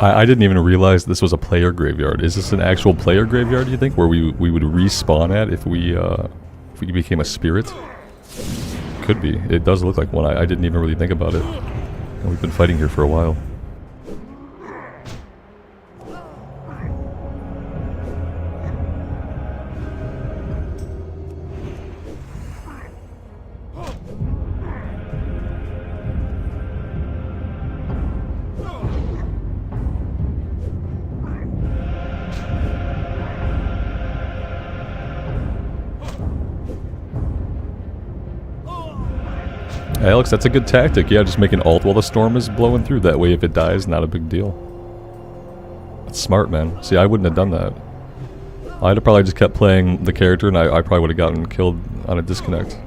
I didn't even realize this was a player graveyard. Is this an actual player graveyard, do you think? Where we would respawn at if we became a spirit? Could be. It does look like one. I didn't even really think about it. And we've been fighting here for a while. Alex, that's a good tactic. Yeah, just make an alt while the storm is blowing through. That way, if it dies, not a big deal. That's smart, man. See, I wouldn't have done that. I'd have probably just kept playing the character, and I probably would have gotten killed on a disconnect.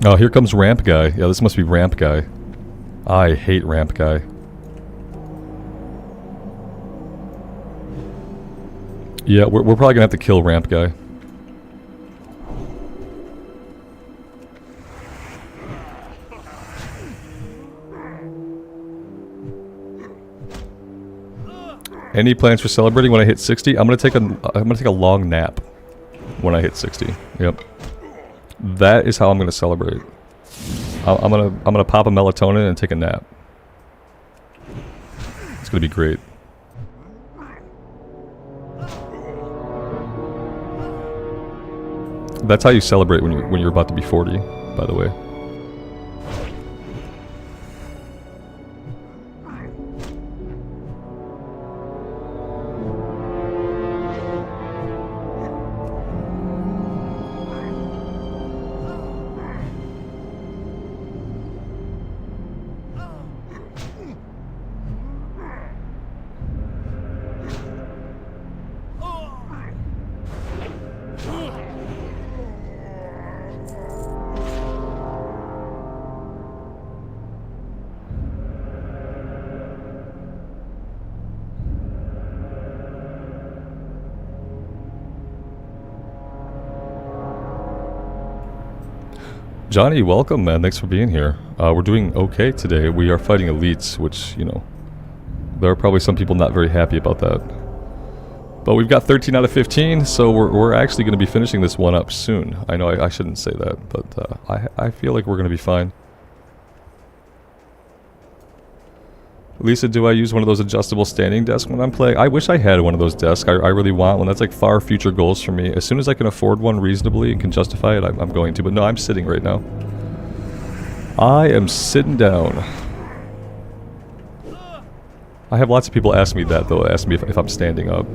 Oh, here comes Ramp Guy. Yeah, this must be Ramp Guy. I hate Ramp Guy. Yeah, we're probably gonna have to kill Ramp Guy. Any plans for celebrating when I hit 60? I'm gonna take a long nap when I hit 60. Yep. That is how I'm gonna celebrate. I'm gonna pop a melatonin and take a nap. It's gonna be great. That's how you celebrate when you're about to be 40, by the way. Johnny, welcome, man. Thanks for being here. We're doing okay today. We are fighting elites, which, you know, there are probably some people not very happy about that. But we've got 13 out of 15, so we're actually going to be finishing this one up soon. I know I shouldn't say that, but I feel like we're going to be fine. Lisa, do I use one of those adjustable standing desks when I'm playing? I wish I had one of those desks. I really want one. That's like far future goals for me. As soon as I can afford one reasonably and can justify it, I'm going to. But no, I'm sitting right now. I am sitting down. I have lots of people ask me that, though. Ask me if I'm standing up.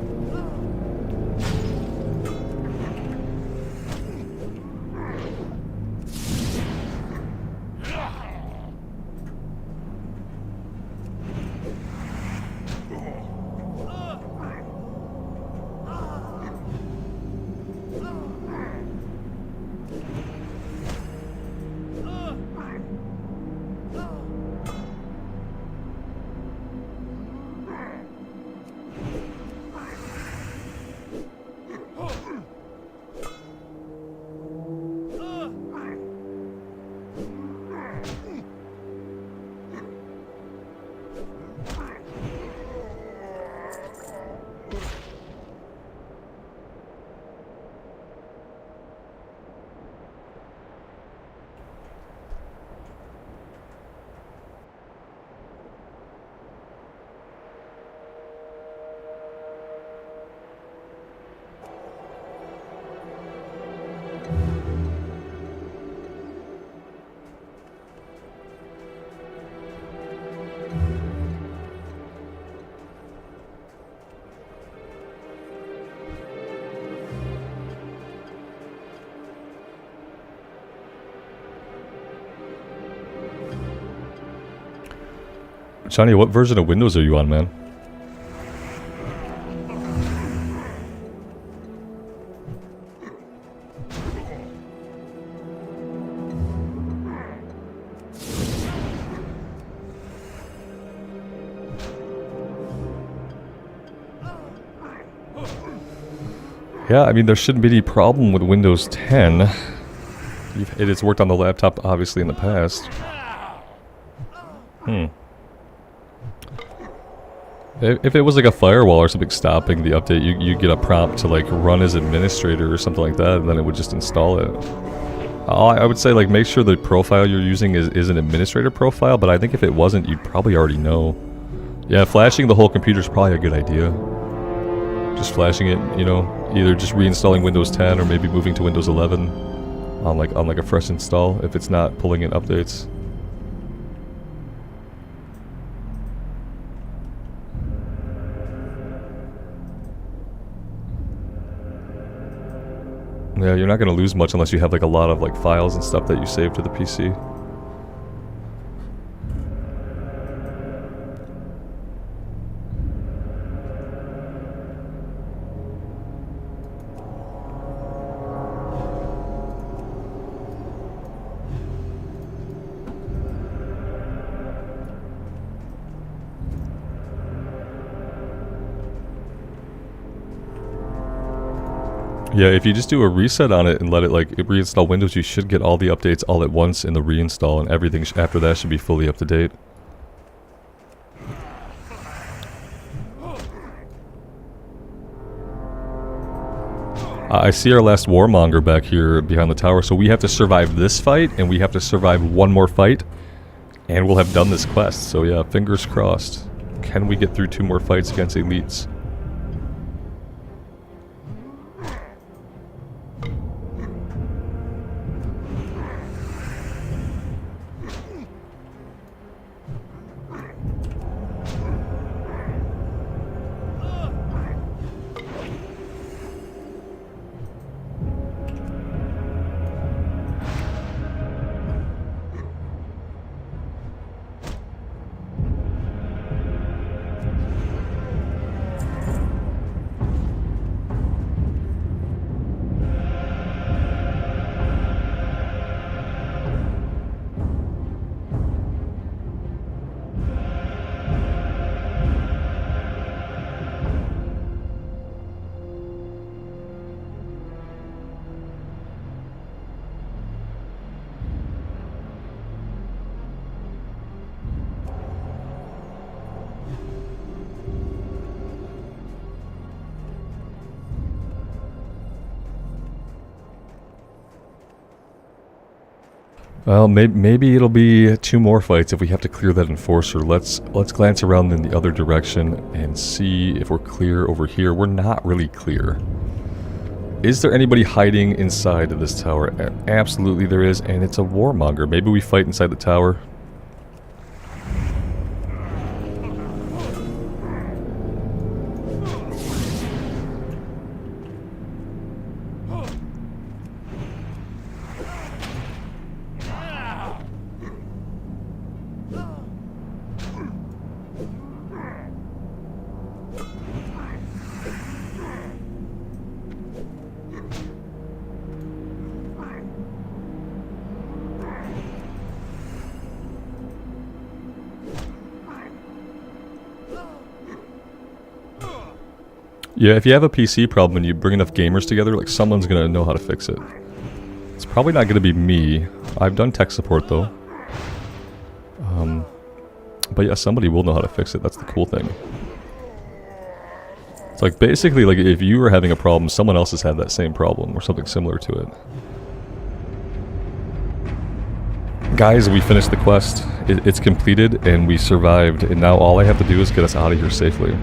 Johnny, what version of Windows are you on, man? Yeah, I mean, there shouldn't be any problem with Windows 10. It has worked on the laptop, obviously, in the past. If it was like a firewall or something stopping the update, you get a prompt to like run as administrator or something like that, and then it would just install it. I would say like make sure the profile you're using is an administrator profile, but I think if it wasn't, you'd probably already know. Yeah, flashing the whole computer is probably a good idea. Just flashing it, you know, either just reinstalling Windows 10 or maybe moving to Windows 11 on like a fresh install if it's not pulling in updates. Yeah, you're not going to lose much unless you have like a lot of like files and stuff that you save to the PC. Yeah, if you just do a reset on it and let it like reinstall Windows, you should get all the updates all at once in the reinstall, and everything after that should be fully up to date. I see our last warmonger back here behind the tower, so we have to survive this fight, and we have to survive one more fight, and we'll have done this quest. So yeah, fingers crossed. Can we get through 2 more fights against elites? Well, maybe it'll be 2 more fights if we have to clear that enforcer. Let's glance around in the other direction and see if we're clear over here. We're not really clear. Is there anybody hiding inside of this tower? Absolutely there is, and it's a warmonger. Maybe we fight inside the tower. Yeah, if you have a PC problem and you bring enough gamers together, like someone's gonna know how to fix it. It's probably not gonna be me. I've done tech support though. But yeah, somebody will know how to fix it. That's the cool thing. It's like basically like if you were having a problem, someone else has had that same problem or something similar to it. Guys, we finished the quest. It's completed and we survived, and now all I have to do is get us out of here safely.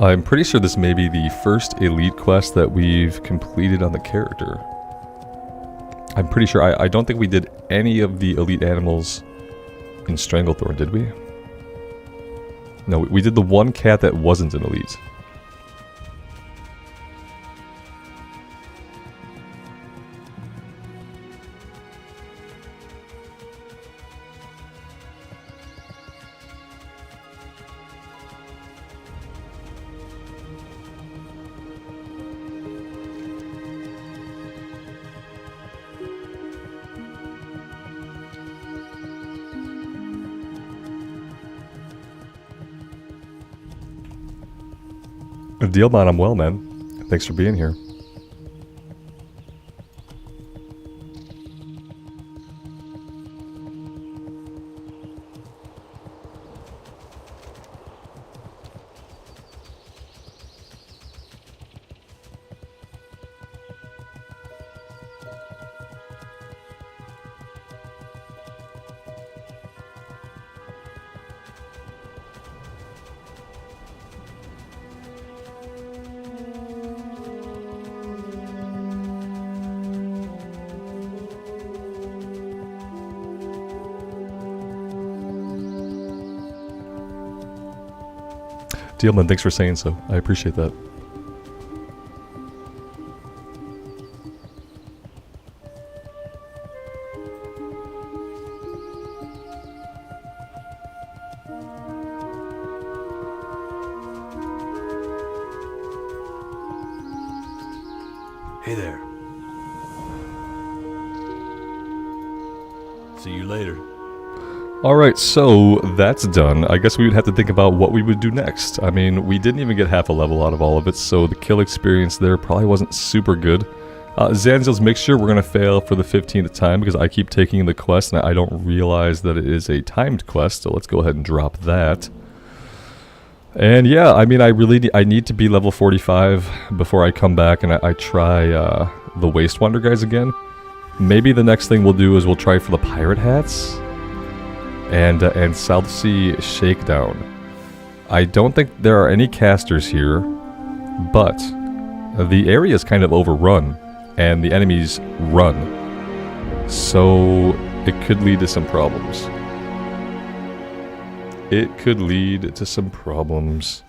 I'm pretty sure this may be the first elite quest that we've completed on the character. I'm pretty sure. I don't think we did any of the elite animals in Stranglethorn, did we? No, we did the one cat that wasn't an elite. Dealbon, I'm well, man. Thanks for being here. Dealman, thanks for saying so. I appreciate that. Hey there. See you later. Alright, so that's done. I guess we would have to think about what we would do next. I mean, we didn't even get half a level out of all of it, so the kill experience there probably wasn't super good. Zanzil's Mixture, we're going to fail for the 15th time because I keep taking the quest and I don't realize that it is a timed quest, so let's go ahead and drop that. And yeah, I mean, I need to be level 45 before I come back and I try the Waste Wonder guys again. Maybe the next thing we'll do is we'll try for the pirate hats. And South Sea Shakedown. I don't think there are any casters here, but the area is kind of overrun, and the enemies run. So it could lead to some problems. It could lead to some problems.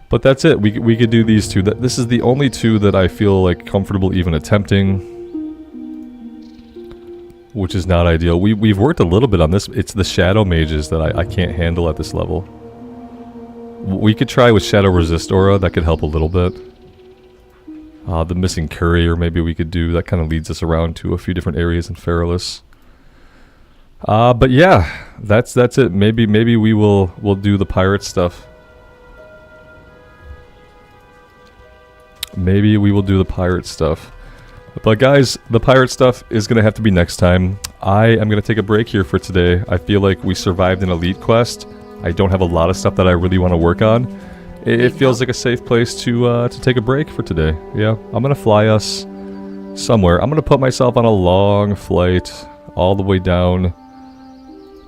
But that's it. We could do these two. This is the only two that I feel like comfortable even attempting. Which is not ideal. We've worked a little bit on this. It's the Shadow Mages that I can't handle at this level. We could try with Shadow Resist Aura. That could help a little bit. The Missing Courier maybe we could do. That kind of leads us around to a few different areas in Feralas. But yeah, that's it. Maybe we'll do the pirate stuff. Maybe we will do the pirate stuff. But guys, the pirate stuff is going to have to be next time. I am going to take a break here for today. I feel like we survived an elite quest. I don't have a lot of stuff that I really want to work on. It feels like a safe place to take a break for today. Yeah, I'm going to fly us somewhere. I'm going to put myself on a long flight all the way down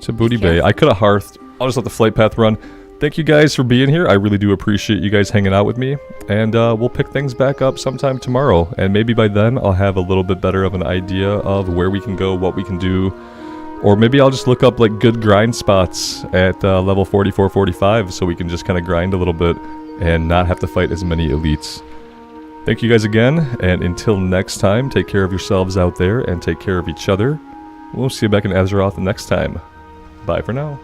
to Booty Bay. I could have hearthed. I'll just let the flight path run. Thank you guys for being here. I really do appreciate you guys hanging out with me. And we'll pick things back up sometime tomorrow. And maybe by then I'll have a little bit better of an idea of where we can go, what we can do. Or maybe I'll just look up like good grind spots at level 44, 45 so we can just kind of grind a little bit and not have to fight as many elites. Thank you guys again. And until next time, take care of yourselves out there and take care of each other. We'll see you back in Azeroth next time. Bye for now.